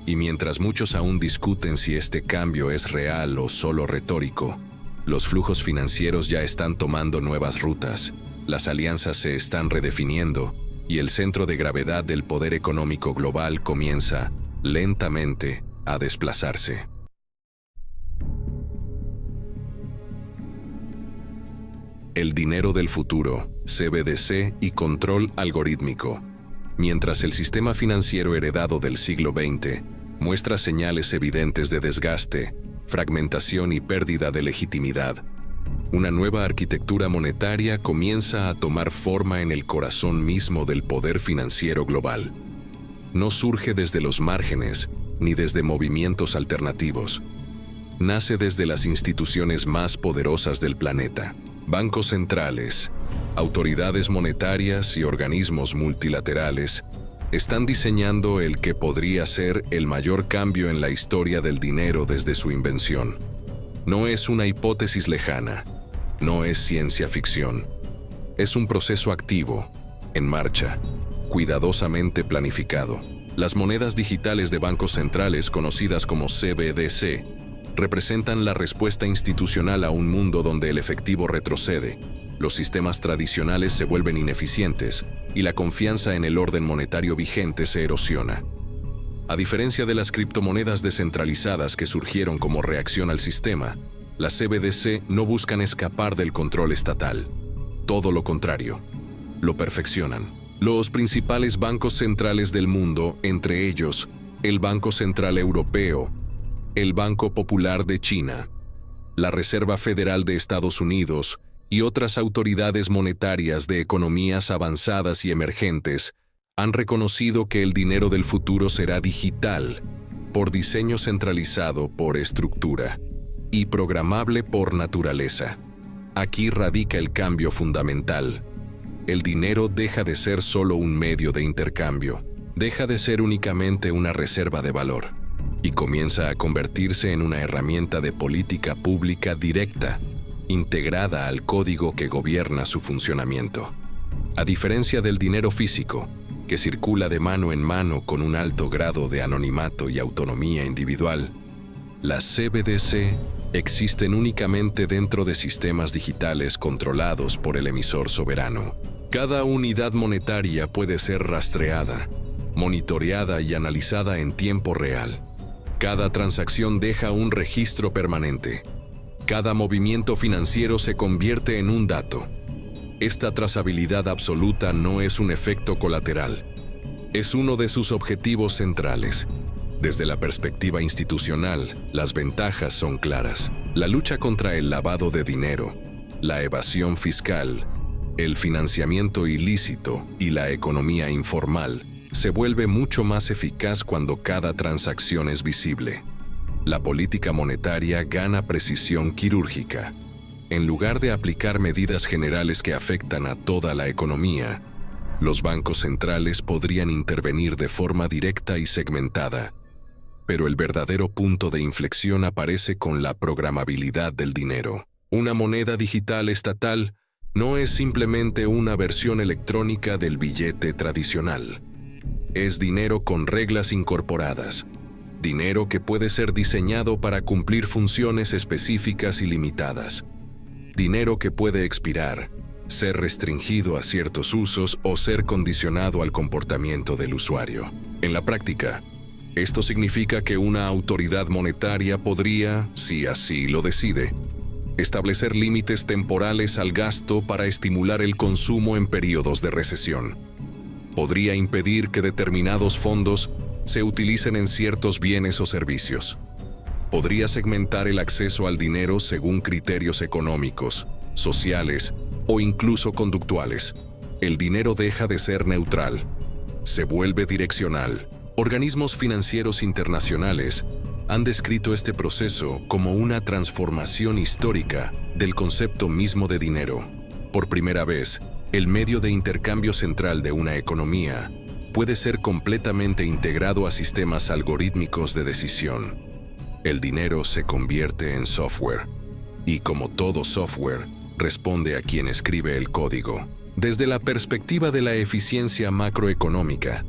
Y mientras muchos aún discuten si este cambio es real o solo retórico, los flujos financieros ya están tomando nuevas rutas, las alianzas se están redefiniendo y el centro de gravedad del poder económico global comienza, lentamente, a desplazarse. El dinero del futuro, CBDC y control algorítmico. Mientras el sistema financiero heredado del siglo XX muestra señales evidentes de desgaste, fragmentación y pérdida de legitimidad, una nueva arquitectura monetaria comienza a tomar forma en el corazón mismo del poder financiero global. No surge desde los márgenes ni desde movimientos alternativos. Nace desde las instituciones más poderosas del planeta. Bancos centrales, autoridades monetarias y organismos multilaterales están diseñando el que podría ser el mayor cambio en la historia del dinero desde su invención. No es una hipótesis lejana, no es ciencia ficción. Es un proceso activo, en marcha, cuidadosamente planificado. Las monedas digitales de bancos centrales, conocidas como CBDC, representan la respuesta institucional a un mundo donde el efectivo retrocede, los sistemas tradicionales se vuelven ineficientes y la confianza en el orden monetario vigente se erosiona. A diferencia de las criptomonedas descentralizadas que surgieron como reacción al sistema, las CBDC no buscan escapar del control estatal. Todo lo contrario, lo perfeccionan. Los principales bancos centrales del mundo, entre ellos el Banco Central Europeo, el Banco Popular de China, la Reserva Federal de Estados Unidos y otras autoridades monetarias de economías avanzadas y emergentes, han reconocido que el dinero del futuro será digital, por diseño centralizado por estructura, y programable por naturaleza. Aquí radica el cambio fundamental. El dinero deja de ser solo un medio de intercambio, deja de ser únicamente una reserva de valor, y comienza a convertirse en una herramienta de política pública directa, integrada al código que gobierna su funcionamiento. A diferencia del dinero físico, que circula de mano en mano con un alto grado de anonimato y autonomía individual, las CBDC existen únicamente dentro de sistemas digitales controlados por el emisor soberano. Cada unidad monetaria puede ser rastreada, monitoreada y analizada en tiempo real. Cada transacción deja un registro permanente. Cada movimiento financiero se convierte en un dato. Esta trazabilidad absoluta no es un efecto colateral. Es uno de sus objetivos centrales. Desde la perspectiva institucional, las ventajas son claras. La lucha contra el lavado de dinero, la evasión fiscal, el financiamiento ilícito y la economía informal se vuelve mucho más eficaz cuando cada transacción es visible. La política monetaria gana precisión quirúrgica. En lugar de aplicar medidas generales que afectan a toda la economía, los bancos centrales podrían intervenir de forma directa y segmentada. Pero el verdadero punto de inflexión aparece con la programabilidad del dinero. Una moneda digital estatal no es simplemente una versión electrónica del billete tradicional. Es dinero con reglas incorporadas. Dinero que puede ser diseñado para cumplir funciones específicas y limitadas. dinero que puede expirar, ser restringido a ciertos usos o ser condicionado al comportamiento del usuario. En la práctica, esto significa que una autoridad monetaria podría, si así lo decide, establecer límites temporales al gasto para estimular el consumo en periodos de recesión. Podría impedir que determinados fondos se utilicen en ciertos bienes o servicios. Podría segmentar el acceso al dinero según criterios económicos, sociales o incluso conductuales. El dinero deja de ser neutral, se vuelve direccional. Organismos financieros internacionales han descrito este proceso como una transformación histórica del concepto mismo de dinero. Por primera vez, el medio de intercambio central de una economía puede ser completamente integrado a sistemas algorítmicos de decisión. El dinero se convierte en software, y como todo software, responde a quien escribe el código. Desde la perspectiva de la eficiencia macroeconómica,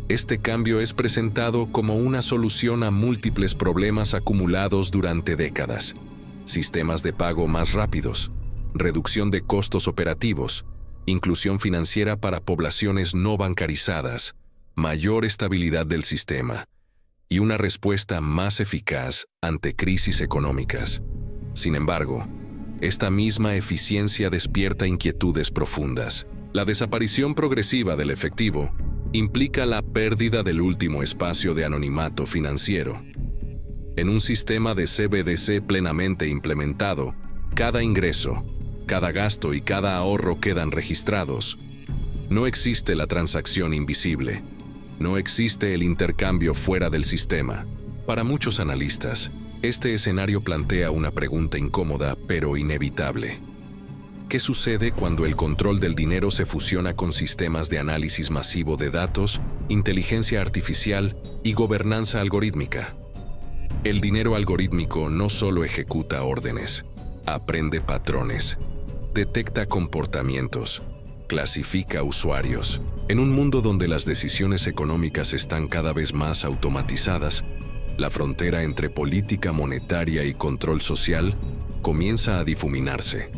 este cambio es presentado como una solución a múltiples problemas acumulados durante décadas: sistemas de pago más rápidos, reducción de costos operativos, inclusión financiera para poblaciones no bancarizadas, mayor estabilidad del sistema y una respuesta más eficaz ante crisis económicas. Sin embargo, esta misma eficiencia despierta inquietudes profundas. La desaparición progresiva del efectivo implica la pérdida del último espacio de anonimato financiero. En un sistema de CBDC plenamente implementado, cada ingreso, cada gasto y cada ahorro quedan registrados. No existe la transacción invisible. No existe el intercambio fuera del sistema. Para muchos analistas, este escenario plantea una pregunta incómoda pero inevitable. ¿Qué sucede cuando el control del dinero se fusiona con sistemas de análisis masivo de datos, inteligencia artificial y gobernanza algorítmica? El dinero algorítmico no solo ejecuta órdenes, aprende patrones, detecta comportamientos, clasifica usuarios. En un mundo donde las decisiones económicas están cada vez más automatizadas, la frontera entre política monetaria y control social comienza a difuminarse.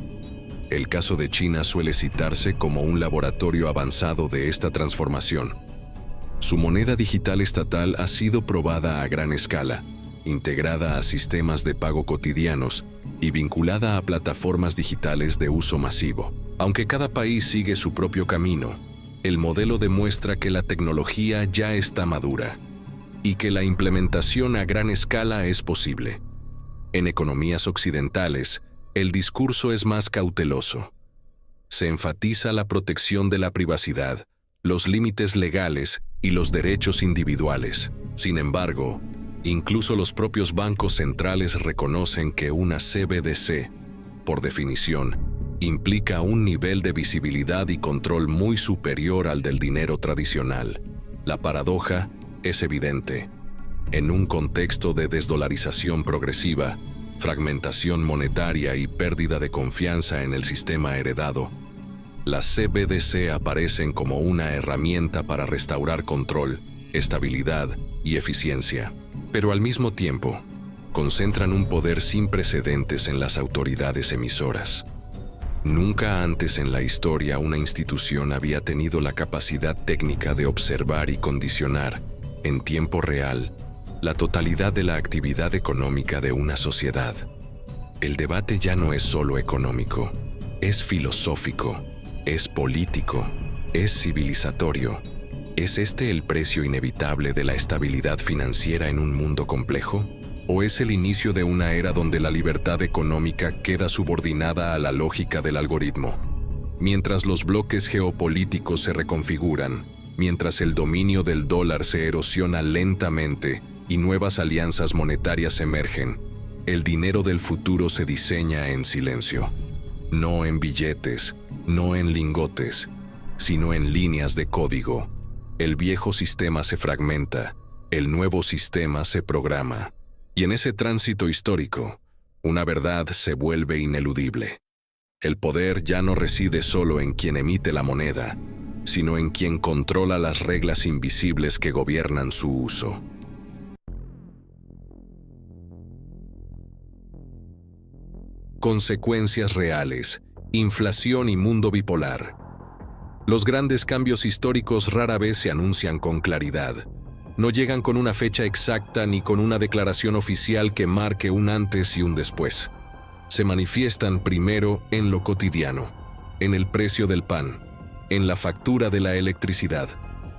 El caso de China suele citarse como un laboratorio avanzado de esta transformación. Su moneda digital estatal ha sido probada a gran escala, integrada a sistemas de pago cotidianos y vinculada a plataformas digitales de uso masivo. Aunque cada país sigue su propio camino, el modelo demuestra que la tecnología ya está madura y que la implementación a gran escala es posible. En economías occidentales, el discurso es más cauteloso. Se enfatiza la protección de la privacidad, los límites legales y los derechos individuales. Sin embargo, incluso los propios bancos centrales reconocen que una CBDC, por definición, implica un nivel de visibilidad y control muy superior al del dinero tradicional. La paradoja es evidente. En un contexto de desdolarización progresiva, fragmentación monetaria y pérdida de confianza en el sistema heredado, las CBDC aparecen como una herramienta para restaurar control, estabilidad y eficiencia. Pero al mismo tiempo, concentran un poder sin precedentes en las autoridades emisoras. Nunca antes en la historia una institución había tenido la capacidad técnica de observar y condicionar, en tiempo real, la totalidad de la actividad económica de una sociedad. El debate ya no es solo económico, es filosófico, es político, es civilizatorio. ¿Es este el precio inevitable de la estabilidad financiera en un mundo complejo? ¿O es el inicio de una era donde la libertad económica queda subordinada a la lógica del algoritmo? Mientras los bloques geopolíticos se reconfiguran, mientras el dominio del dólar se erosiona lentamente y nuevas alianzas monetarias emergen, el dinero del futuro se diseña en silencio. No en billetes, no en lingotes, sino en líneas de código. El viejo sistema se fragmenta, el nuevo sistema se programa. Y en ese tránsito histórico, una verdad se vuelve ineludible. El poder ya no reside solo en quien emite la moneda, sino en quien controla las reglas invisibles que gobiernan su uso. Consecuencias reales, inflación y mundo bipolar. Los grandes cambios históricos rara vez se anuncian con claridad. No llegan con una fecha exacta ni con una declaración oficial que marque un antes y un después. Se manifiestan primero en lo cotidiano, en el precio del pan, en la factura de la electricidad,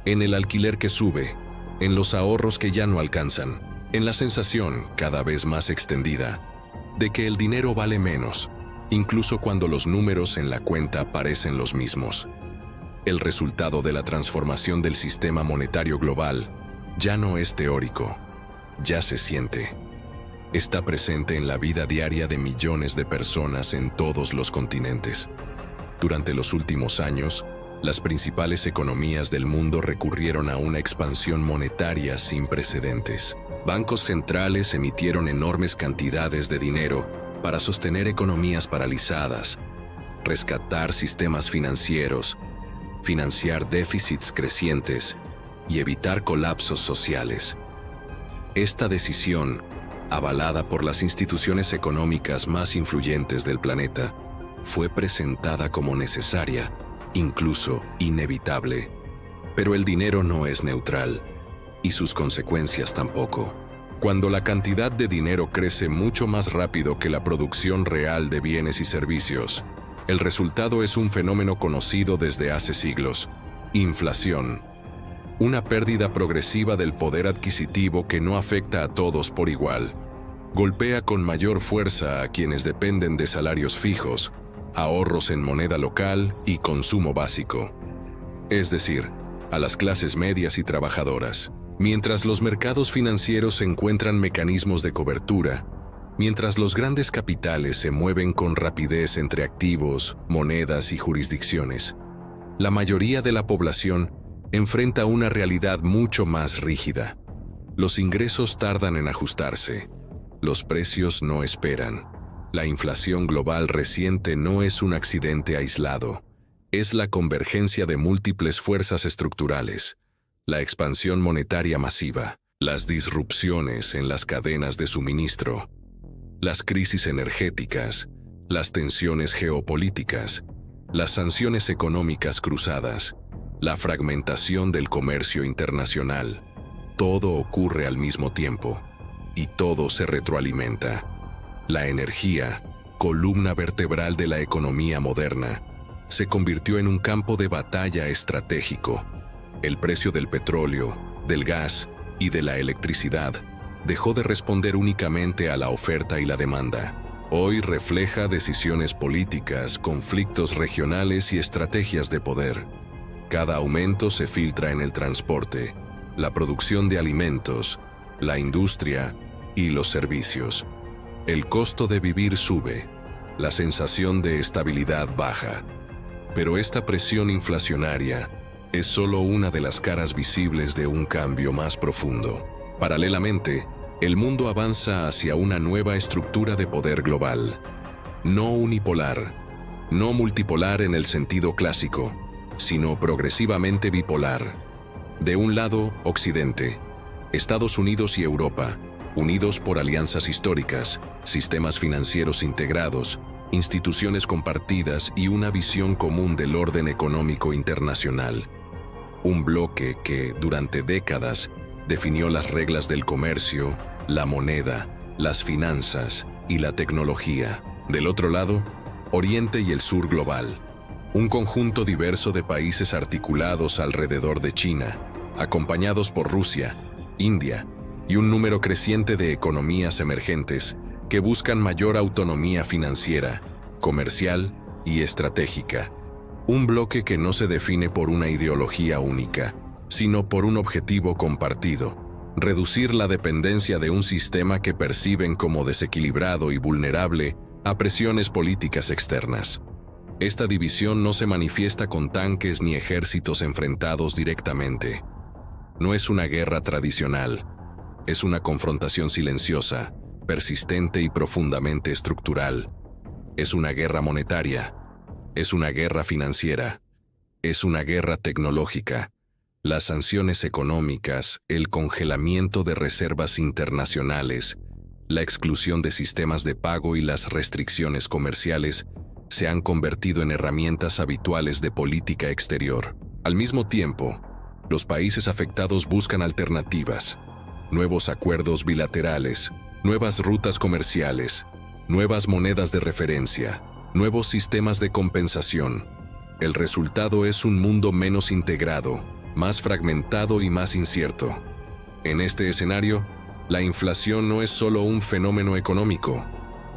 en el alquiler que sube, en los ahorros que ya no alcanzan, en la sensación, cada vez más extendida, de que el dinero vale menos, incluso cuando los números en la cuenta parecen los mismos. El resultado de la transformación del sistema monetario global ya no es teórico, ya se siente. Está presente en la vida diaria de millones de personas en todos los continentes. Durante los últimos años, las principales economías del mundo recurrieron a una expansión monetaria sin precedentes. Bancos centrales emitieron enormes cantidades de dinero para sostener economías paralizadas, rescatar sistemas financieros, financiar déficits crecientes y evitar colapsos sociales. Esta decisión, avalada por las instituciones económicas más influyentes del planeta, fue presentada como necesaria, incluso inevitable. Pero el dinero no es neutral, y sus consecuencias tampoco. Cuando la cantidad de dinero crece mucho más rápido que la producción real de bienes y servicios, el resultado es un fenómeno conocido desde hace siglos: inflación. Una pérdida progresiva del poder adquisitivo que no afecta a todos por igual. Golpea con mayor fuerza a quienes dependen de salarios fijos, ahorros en moneda local y consumo básico. Es decir, a las clases medias y trabajadoras. Mientras los mercados financieros encuentran mecanismos de cobertura, mientras los grandes capitales se mueven con rapidez entre activos, monedas y jurisdicciones, la mayoría de la población enfrenta una realidad mucho más rígida. Los ingresos tardan en ajustarse, los precios no esperan. La inflación global reciente no es un accidente aislado, es la convergencia de múltiples fuerzas estructurales, la expansión monetaria masiva, las disrupciones en las cadenas de suministro, las crisis energéticas, las tensiones geopolíticas, las sanciones económicas cruzadas, la fragmentación del comercio internacional. Todo ocurre al mismo tiempo, y todo se retroalimenta. La energía, columna vertebral de la economía moderna, se convirtió en un campo de batalla estratégico. El precio del petróleo, del gas y de la electricidad dejó de responder únicamente a la oferta y la demanda. Hoy refleja decisiones políticas, conflictos regionales y estrategias de poder. Cada aumento se filtra en el transporte, la producción de alimentos, la industria y los servicios. El costo de vivir sube, la sensación de estabilidad baja. Pero esta presión inflacionaria es solo una de las caras visibles de un cambio más profundo. Paralelamente, el mundo avanza hacia una nueva estructura de poder global. No unipolar, no multipolar en el sentido clásico, sino progresivamente bipolar. De un lado, Occidente, Estados Unidos y Europa, unidos por alianzas históricas, sistemas financieros integrados, instituciones compartidas y una visión común del orden económico internacional. Un bloque que, durante décadas, definió las reglas del comercio, la moneda, las finanzas y la tecnología. Del otro lado, Oriente y el Sur global, un conjunto diverso de países articulados alrededor de China, acompañados por Rusia, India y un número creciente de economías emergentes que buscan mayor autonomía financiera, comercial y estratégica. Un bloque que no se define por una ideología única, sino por un objetivo compartido: reducir la dependencia de un sistema que perciben como desequilibrado y vulnerable a presiones políticas externas. Esta división no se manifiesta con tanques ni ejércitos enfrentados directamente. No es una guerra tradicional, es una confrontación silenciosa, persistente y profundamente estructural. Es una guerra monetaria, es una guerra financiera, es una guerra tecnológica. Las sanciones económicas, el congelamiento de reservas internacionales, La exclusión de sistemas de pago y las restricciones comerciales se han convertido en herramientas habituales de política exterior. Al mismo tiempo, los países afectados buscan alternativas, nuevos acuerdos bilaterales, nuevas rutas comerciales, nuevas monedas de referencia, nuevos sistemas de compensación. El resultado es un mundo menos integrado, más fragmentado y más incierto. En este escenario, la inflación no es solo un fenómeno económico,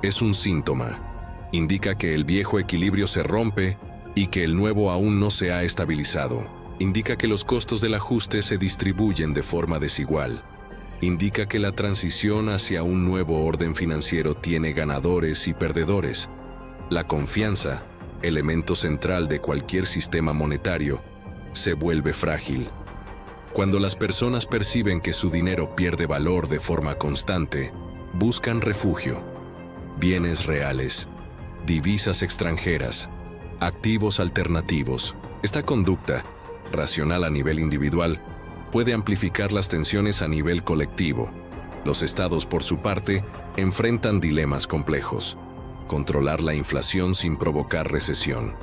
es un síntoma. Indica que el viejo equilibrio se rompe y que el nuevo aún no se ha estabilizado. Indica que los costos del ajuste se distribuyen de forma desigual. Indica que la transición hacia un nuevo orden financiero tiene ganadores y perdedores. La confianza, elemento central de cualquier sistema monetario, se vuelve frágil. Cuando las personas perciben que su dinero pierde valor de forma constante, buscan refugio, bienes reales, divisas extranjeras, activos alternativos. Esta conducta, racional a nivel individual, puede amplificar las tensiones a nivel colectivo. Los estados, por su parte, enfrentan dilemas complejos. Controlar la inflación sin provocar recesión.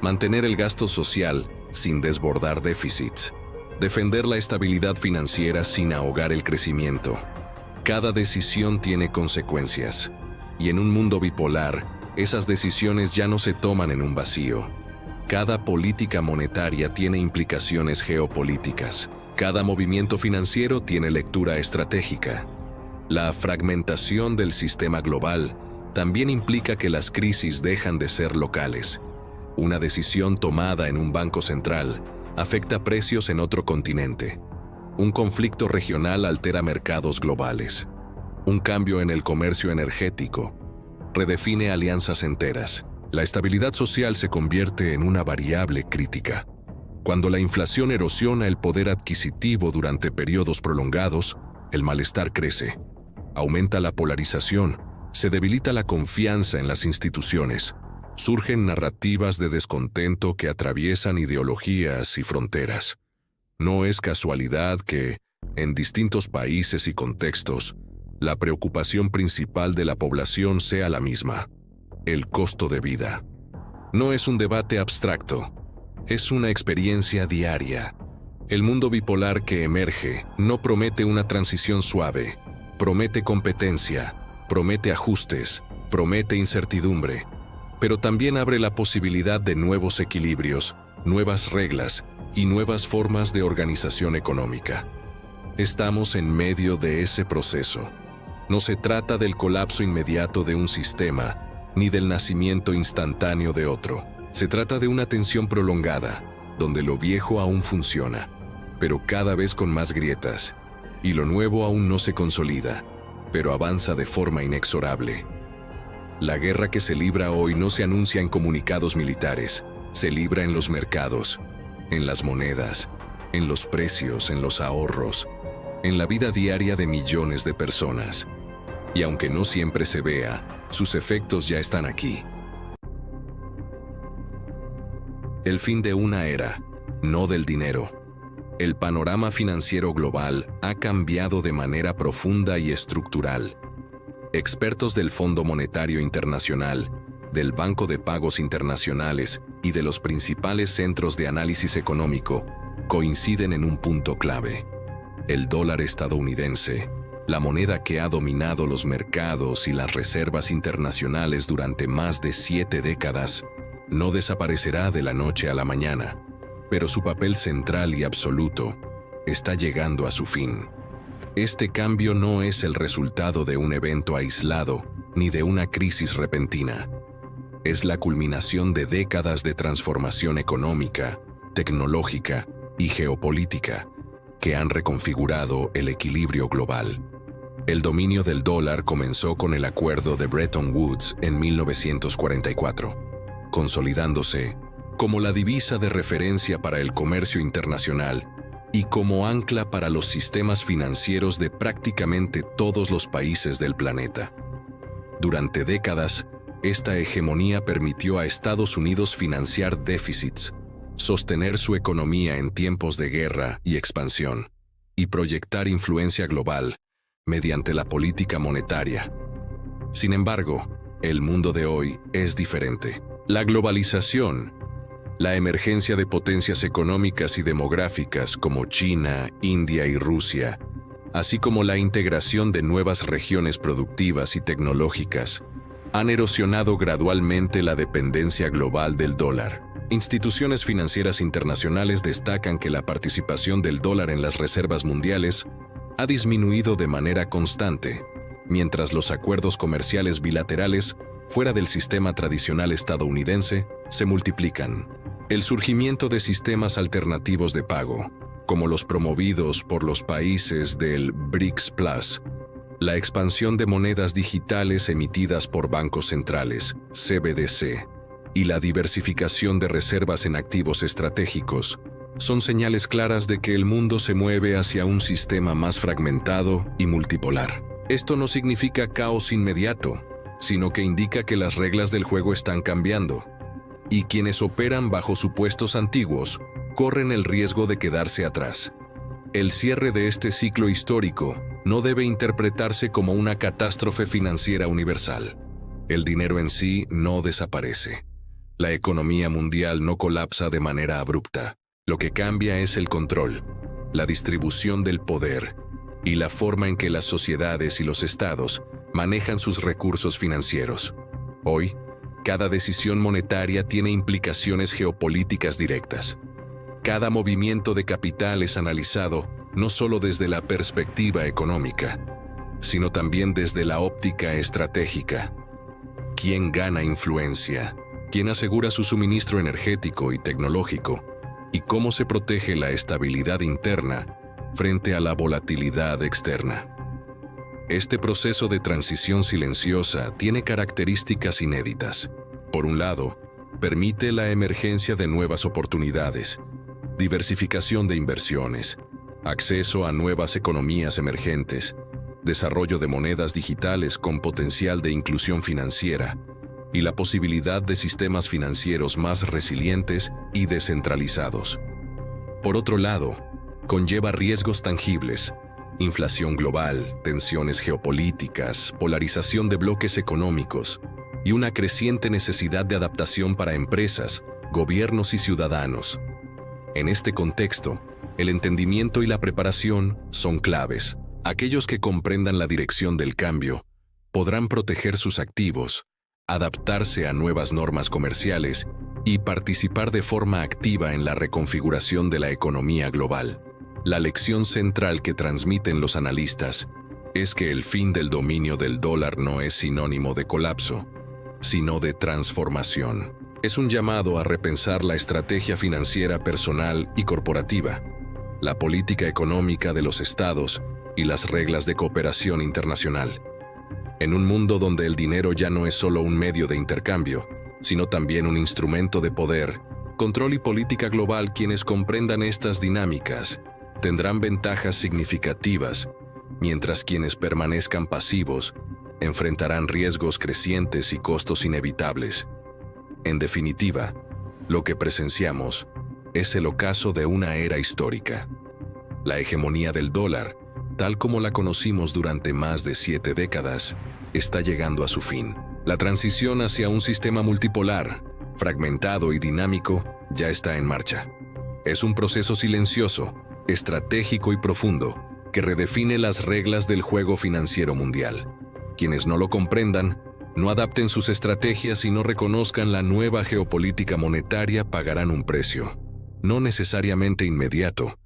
Mantener el gasto social sin desbordar déficits. Defender la estabilidad financiera sin ahogar el crecimiento. Cada decisión tiene consecuencias. Y en un mundo bipolar, esas decisiones ya no se toman en un vacío. Cada política monetaria tiene implicaciones geopolíticas. Cada movimiento financiero tiene lectura estratégica. La fragmentación del sistema global también implica que las crisis dejan de ser locales. Una decisión tomada en un banco central afecta precios en otro continente. Un conflicto regional altera mercados globales. Un cambio en el comercio energético redefine alianzas enteras. La estabilidad social se convierte en una variable crítica. Cuando la inflación erosiona el poder adquisitivo durante periodos prolongados, el malestar crece. Aumenta la polarización, se debilita la confianza en las instituciones. Surgen narrativas de descontento que atraviesan ideologías y fronteras. No es casualidad que, en distintos países y contextos, la preocupación principal de la población sea la misma: el costo de vida. No es un debate abstracto, es una experiencia diaria. El mundo bipolar que emerge no promete una transición suave, promete competencia, promete ajustes, promete incertidumbre. Pero también abre la posibilidad de nuevos equilibrios, nuevas reglas y nuevas formas de organización económica. Estamos en medio de ese proceso. No se trata del colapso inmediato de un sistema, ni del nacimiento instantáneo de otro. Se trata de una tensión prolongada, donde lo viejo aún funciona, pero cada vez con más grietas, y lo nuevo aún no se consolida, pero avanza de forma inexorable. La guerra que se libra hoy no se anuncia en comunicados militares, se libra en los mercados, en las monedas, en los precios, en los ahorros, en la vida diaria de millones de personas. Y aunque no siempre se vea, sus efectos ya están aquí. El fin de una era, no del dinero. El panorama financiero global ha cambiado de manera profunda y estructural. Expertos del Fondo Monetario Internacional, del Banco de Pagos Internacionales y de los principales centros de análisis económico coinciden en un punto clave: el dólar estadounidense, la moneda que ha dominado los mercados y las reservas internacionales durante más de 7 décadas, no desaparecerá de la noche a la mañana, pero su papel central y absoluto está llegando a su fin. Este cambio no es el resultado de un evento aislado ni de una crisis repentina. Es la culminación de décadas de transformación económica, tecnológica y geopolítica que han reconfigurado el equilibrio global. El dominio del dólar comenzó con el Acuerdo de Bretton Woods en 1944, consolidándose como la divisa de referencia para el comercio internacional y como ancla para los sistemas financieros de prácticamente todos los países del planeta. Durante décadas, esta hegemonía permitió a Estados Unidos financiar déficits, sostener su economía en tiempos de guerra y expansión, y proyectar influencia global, mediante la política monetaria. Sin embargo, el mundo de hoy es diferente. La globalización, la emergencia de potencias económicas y demográficas como China, India y Rusia, así como la integración de nuevas regiones productivas y tecnológicas, han erosionado gradualmente la dependencia global del dólar. Instituciones financieras internacionales destacan que la participación del dólar en las reservas mundiales ha disminuido de manera constante, mientras los acuerdos comerciales bilaterales fuera del sistema tradicional estadounidense se multiplican. El surgimiento de sistemas alternativos de pago, como los promovidos por los países del BRICS Plus, la expansión de monedas digitales emitidas por bancos centrales, CBDC, y la diversificación de reservas en activos estratégicos, son señales claras de que el mundo se mueve hacia un sistema más fragmentado y multipolar. Esto no significa caos inmediato, sino que indica que las reglas del juego están cambiando, y quienes operan bajo supuestos antiguos corren el riesgo de quedarse atrás. El cierre de este ciclo histórico no debe interpretarse como una catástrofe financiera universal. El dinero en sí no desaparece. La economía mundial no colapsa de manera abrupta. Lo que cambia es el control, la distribución del poder y la forma en que las sociedades y los estados manejan sus recursos financieros. Hoy, cada decisión monetaria tiene implicaciones geopolíticas directas. Cada movimiento de capital es analizado no solo desde la perspectiva económica, sino también desde la óptica estratégica. ¿Quién gana influencia? ¿Quién asegura su suministro energético y tecnológico? ¿Y cómo se protege la estabilidad interna frente a la volatilidad externa? Este proceso de transición silenciosa tiene características inéditas. Por un lado, permite la emergencia de nuevas oportunidades, diversificación de inversiones, acceso a nuevas economías emergentes, desarrollo de monedas digitales con potencial de inclusión financiera y la posibilidad de sistemas financieros más resilientes y descentralizados. Por otro lado, conlleva riesgos tangibles, inflación global, tensiones geopolíticas, polarización de bloques económicos y una creciente necesidad de adaptación para empresas, gobiernos y ciudadanos. En este contexto, el entendimiento y la preparación son claves. Aquellos que comprendan la dirección del cambio podrán proteger sus activos, adaptarse a nuevas normas comerciales y participar de forma activa en la reconfiguración de la economía global. La lección central que transmiten los analistas es que el fin del dominio del dólar no es sinónimo de colapso, sino de transformación. Es un llamado a repensar la estrategia financiera personal y corporativa, la política económica de los estados y las reglas de cooperación internacional. En un mundo donde el dinero ya no es solo un medio de intercambio, sino también un instrumento de poder, control y política global, quienes comprendan estas dinámicas tendrán ventajas significativas, mientras quienes permanezcan pasivos enfrentarán riesgos crecientes y costos inevitables. En definitiva, lo que presenciamos es el ocaso de una era histórica. La hegemonía del dólar, tal como la conocimos durante más de 7 décadas, está llegando a su fin. La transición hacia un sistema multipolar, fragmentado y dinámico, ya está en marcha. Es un proceso silencioso, estratégico y profundo, que redefine las reglas del juego financiero mundial. Quienes no lo comprendan, no adapten sus estrategias y no reconozcan la nueva geopolítica monetaria pagarán un precio. No necesariamente inmediato,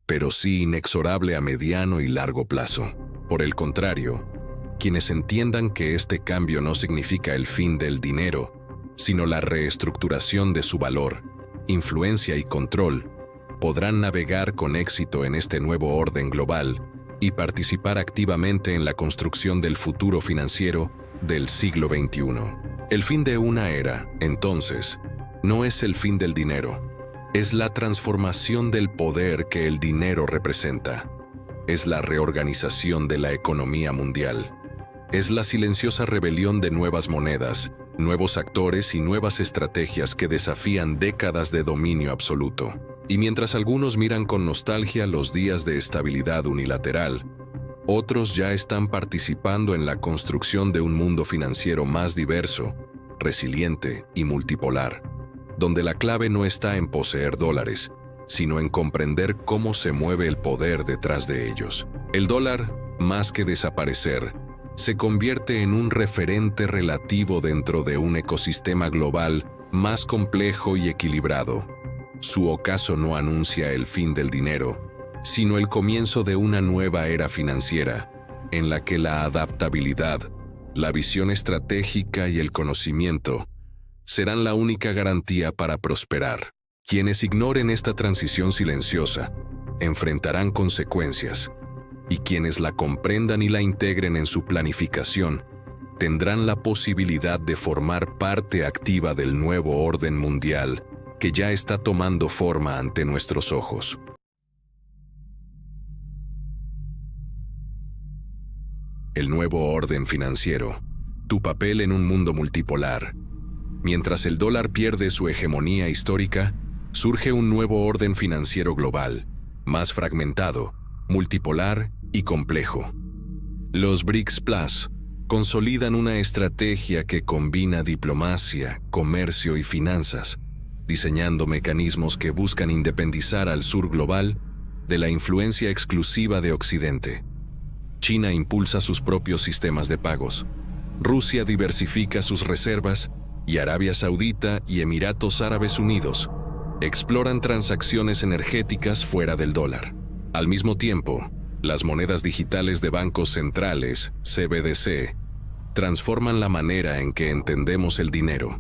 pero sí inexorable a mediano y largo plazo. Por el contrario, quienes entiendan que este cambio no significa el fin del dinero, sino la reestructuración de su valor, influencia y control, podrán navegar con éxito en este nuevo orden global y participar activamente en la construcción del futuro financiero del siglo XXI. El fin de una era, entonces, no es el fin del dinero. Es la transformación del poder que el dinero representa. Es la reorganización de la economía mundial. Es la silenciosa rebelión de nuevas monedas, nuevos actores y nuevas estrategias que desafían décadas de dominio absoluto. Y mientras algunos miran con nostalgia los días de estabilidad unilateral, Otros ya están participando en la construcción de un mundo financiero más diverso, resiliente y multipolar, donde la clave no está en poseer dólares, sino en comprender cómo se mueve el poder detrás de ellos. El dólar, más que desaparecer, se convierte en un referente relativo dentro de un ecosistema global más complejo y equilibrado. Su ocaso no anuncia el fin del dinero, sino el comienzo de una nueva era financiera, en la que la adaptabilidad, la visión estratégica y el conocimiento serán la única garantía para prosperar. Quienes ignoren esta transición silenciosa enfrentarán consecuencias, y quienes la comprendan y la integren en su planificación tendrán la posibilidad de formar parte activa del nuevo orden mundial que ya está tomando forma ante nuestros ojos. El nuevo orden financiero, tu papel en un mundo multipolar. Mientras el dólar pierde su hegemonía histórica, surge un nuevo orden financiero global, más fragmentado, multipolar y complejo. Los BRICS Plus consolidan una estrategia que combina diplomacia, comercio y finanzas, diseñando mecanismos que buscan independizar al sur global de la influencia exclusiva de Occidente. China impulsa sus propios sistemas de pagos, Rusia diversifica sus reservas y Arabia Saudita y Emiratos Árabes Unidos exploran transacciones energéticas fuera del dólar. Al mismo tiempo, las monedas digitales de bancos centrales, CBDC, transforman la manera en que entendemos el dinero,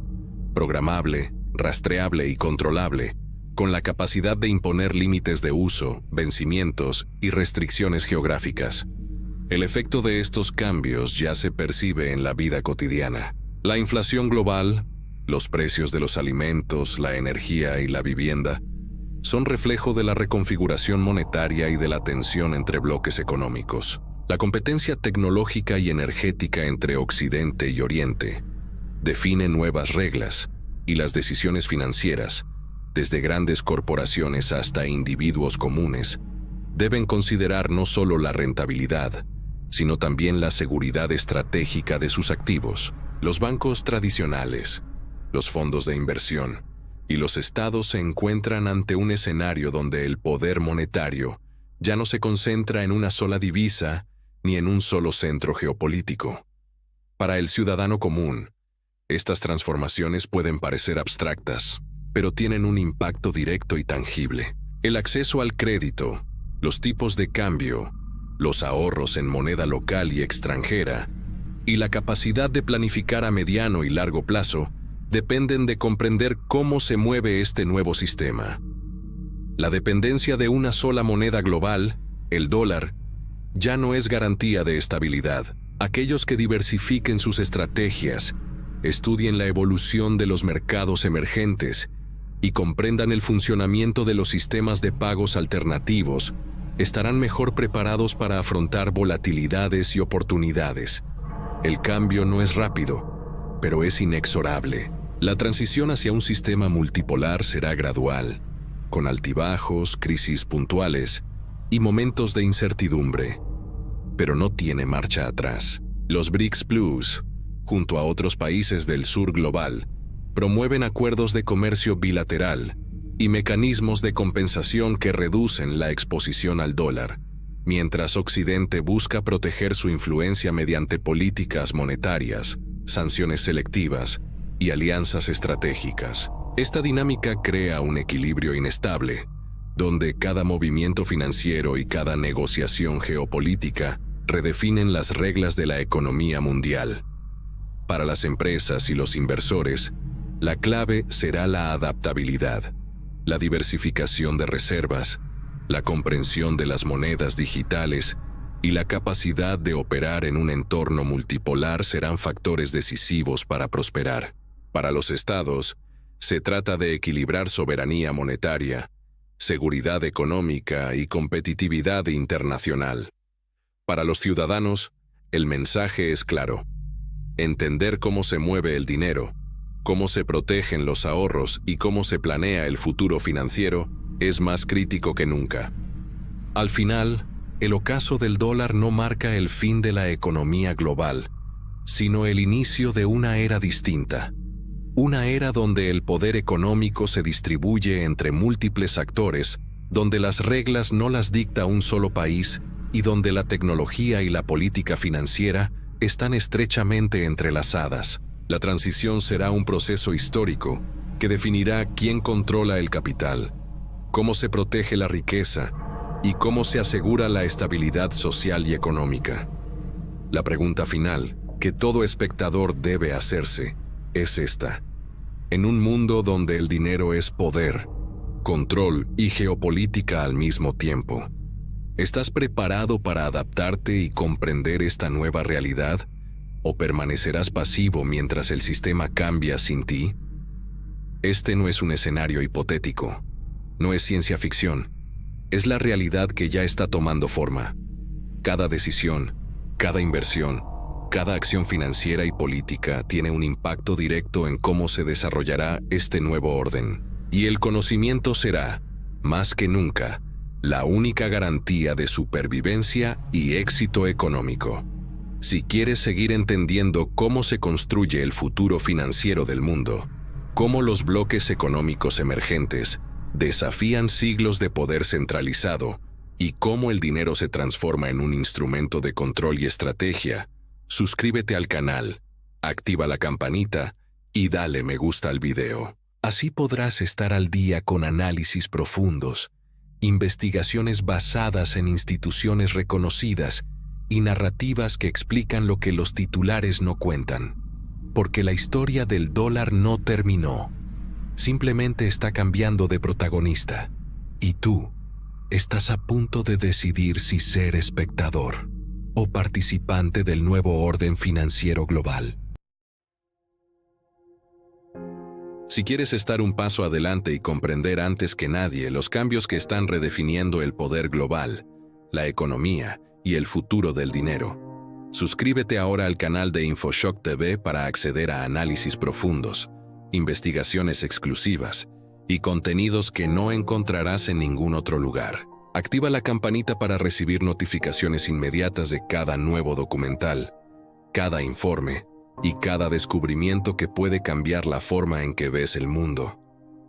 programable, rastreable y controlable, con la capacidad de imponer límites de uso, vencimientos y restricciones geográficas. El efecto de estos cambios ya se percibe en la vida cotidiana. La inflación global, los precios de los alimentos, la energía y la vivienda son reflejo de la reconfiguración monetaria y de la tensión entre bloques económicos. La competencia tecnológica y energética entre Occidente y Oriente define nuevas reglas, y las decisiones financieras, desde grandes corporaciones hasta individuos comunes, deben considerar no solo la rentabilidad, sino también la seguridad estratégica de sus activos. Los bancos tradicionales, los fondos de inversión y los estados se encuentran ante un escenario donde el poder monetario ya no se concentra en una sola divisa ni en un solo centro geopolítico. Para el ciudadano común, estas transformaciones pueden parecer abstractas, pero tienen un impacto directo y tangible. El acceso al crédito, los tipos de cambio, los ahorros en moneda local y extranjera, y la capacidad de planificar a mediano y largo plazo dependen de comprender cómo se mueve este nuevo sistema. La dependencia de una sola moneda global, el dólar, ya no es garantía de estabilidad. Aquellos que diversifiquen sus estrategias, estudien la evolución de los mercados emergentes y comprendan el funcionamiento de los sistemas de pagos alternativos, estarán mejor preparados para afrontar volatilidades y oportunidades. El cambio no es rápido, pero es inexorable. La transición hacia un sistema multipolar será gradual, con altibajos, crisis puntuales y momentos de incertidumbre, pero no tiene marcha atrás. Los BRICS Plus, junto a otros países del sur global, promueven acuerdos de comercio bilateral y mecanismos de compensación que reducen la exposición al dólar, mientras Occidente busca proteger su influencia mediante políticas monetarias, sanciones selectivas y alianzas estratégicas. Esta dinámica crea un equilibrio inestable, donde cada movimiento financiero y cada negociación geopolítica redefinen las reglas de la economía mundial. Para las empresas y los inversores, la clave será la adaptabilidad, la diversificación de reservas, la comprensión de las monedas digitales y la capacidad de operar en un entorno multipolar serán factores decisivos para prosperar. Para los estados, se trata de equilibrar soberanía monetaria, seguridad económica y competitividad internacional. Para los ciudadanos, el mensaje es claro: entender cómo se mueve el dinero, cómo se protegen los ahorros y cómo se planea el futuro financiero es más crítico que nunca. Al final, el ocaso del dólar no marca el fin de la economía global, sino el inicio de una era distinta. Una era donde el poder económico se distribuye entre múltiples actores, donde las reglas no las dicta un solo país y donde la tecnología y la política financiera están estrechamente entrelazadas. La transición será un proceso histórico que definirá quién controla el capital, cómo se protege la riqueza y cómo se asegura la estabilidad social y económica. La pregunta final que todo espectador debe hacerse es esta. En un mundo donde el dinero es poder, control y geopolítica al mismo tiempo, ¿estás preparado para adaptarte y comprender esta nueva realidad? ¿O permanecerás pasivo mientras el sistema cambia sin ti? Este no es un escenario hipotético, no es ciencia ficción, es la realidad que ya está tomando forma. Cada decisión, cada inversión, cada acción financiera y política tiene un impacto directo en cómo se desarrollará este nuevo orden. Y el conocimiento será, más que nunca, la única garantía de supervivencia y éxito económico. Si quieres seguir entendiendo cómo se construye el futuro financiero del mundo, cómo los bloques económicos emergentes desafían siglos de poder centralizado y cómo el dinero se transforma en un instrumento de control y estrategia, suscríbete al canal, activa la campanita y dale me gusta al video. Así podrás estar al día con análisis profundos, investigaciones basadas en instituciones reconocidas y narrativas que explican lo que los titulares no cuentan. Porque la historia del dólar no terminó. Simplemente está cambiando de protagonista. Y tú estás a punto de decidir si ser espectador o participante del nuevo orden financiero global. Si quieres estar un paso adelante y comprender antes que nadie los cambios que están redefiniendo el poder global, la economía y el futuro del dinero, suscríbete ahora al canal de InfoShock TV para acceder a análisis profundos, investigaciones exclusivas y contenidos que no encontrarás en ningún otro lugar. Activa la campanita para recibir notificaciones inmediatas de cada nuevo documental, cada informe y cada descubrimiento que puede cambiar la forma en que ves el mundo.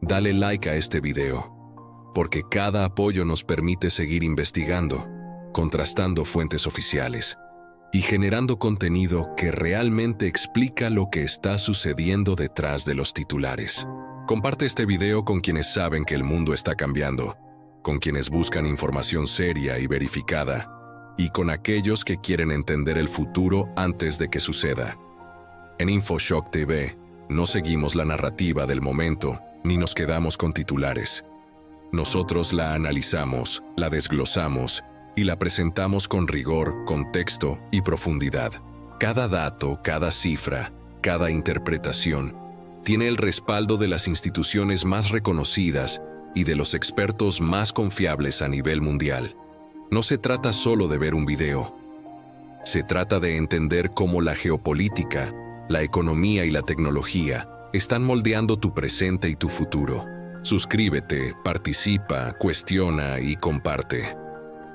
Dale like a este video, porque cada apoyo nos permite seguir investigando, contrastando fuentes oficiales y generando contenido que realmente explica lo que está sucediendo detrás de los titulares. Comparte este video con quienes saben que el mundo está cambiando, con quienes buscan información seria y verificada, y con aquellos que quieren entender el futuro antes de que suceda. En InfoShock TV, no seguimos la narrativa del momento, ni nos quedamos con titulares. Nosotros la analizamos, la desglosamos y la presentamos con rigor, contexto y profundidad. Cada dato, cada cifra, cada interpretación tiene el respaldo de las instituciones más reconocidas y de los expertos más confiables a nivel mundial. No se trata solo de ver un video. Se trata de entender cómo la geopolítica, la economía y la tecnología están moldeando tu presente y tu futuro. Suscríbete, participa, cuestiona y comparte.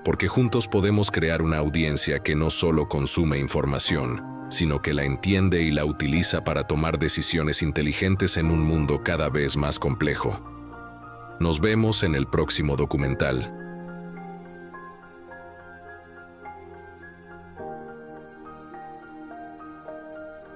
Porque juntos podemos crear una audiencia que no solo consume información, sino que la entiende y la utiliza para tomar decisiones inteligentes en un mundo cada vez más complejo. Nos vemos en el próximo documental.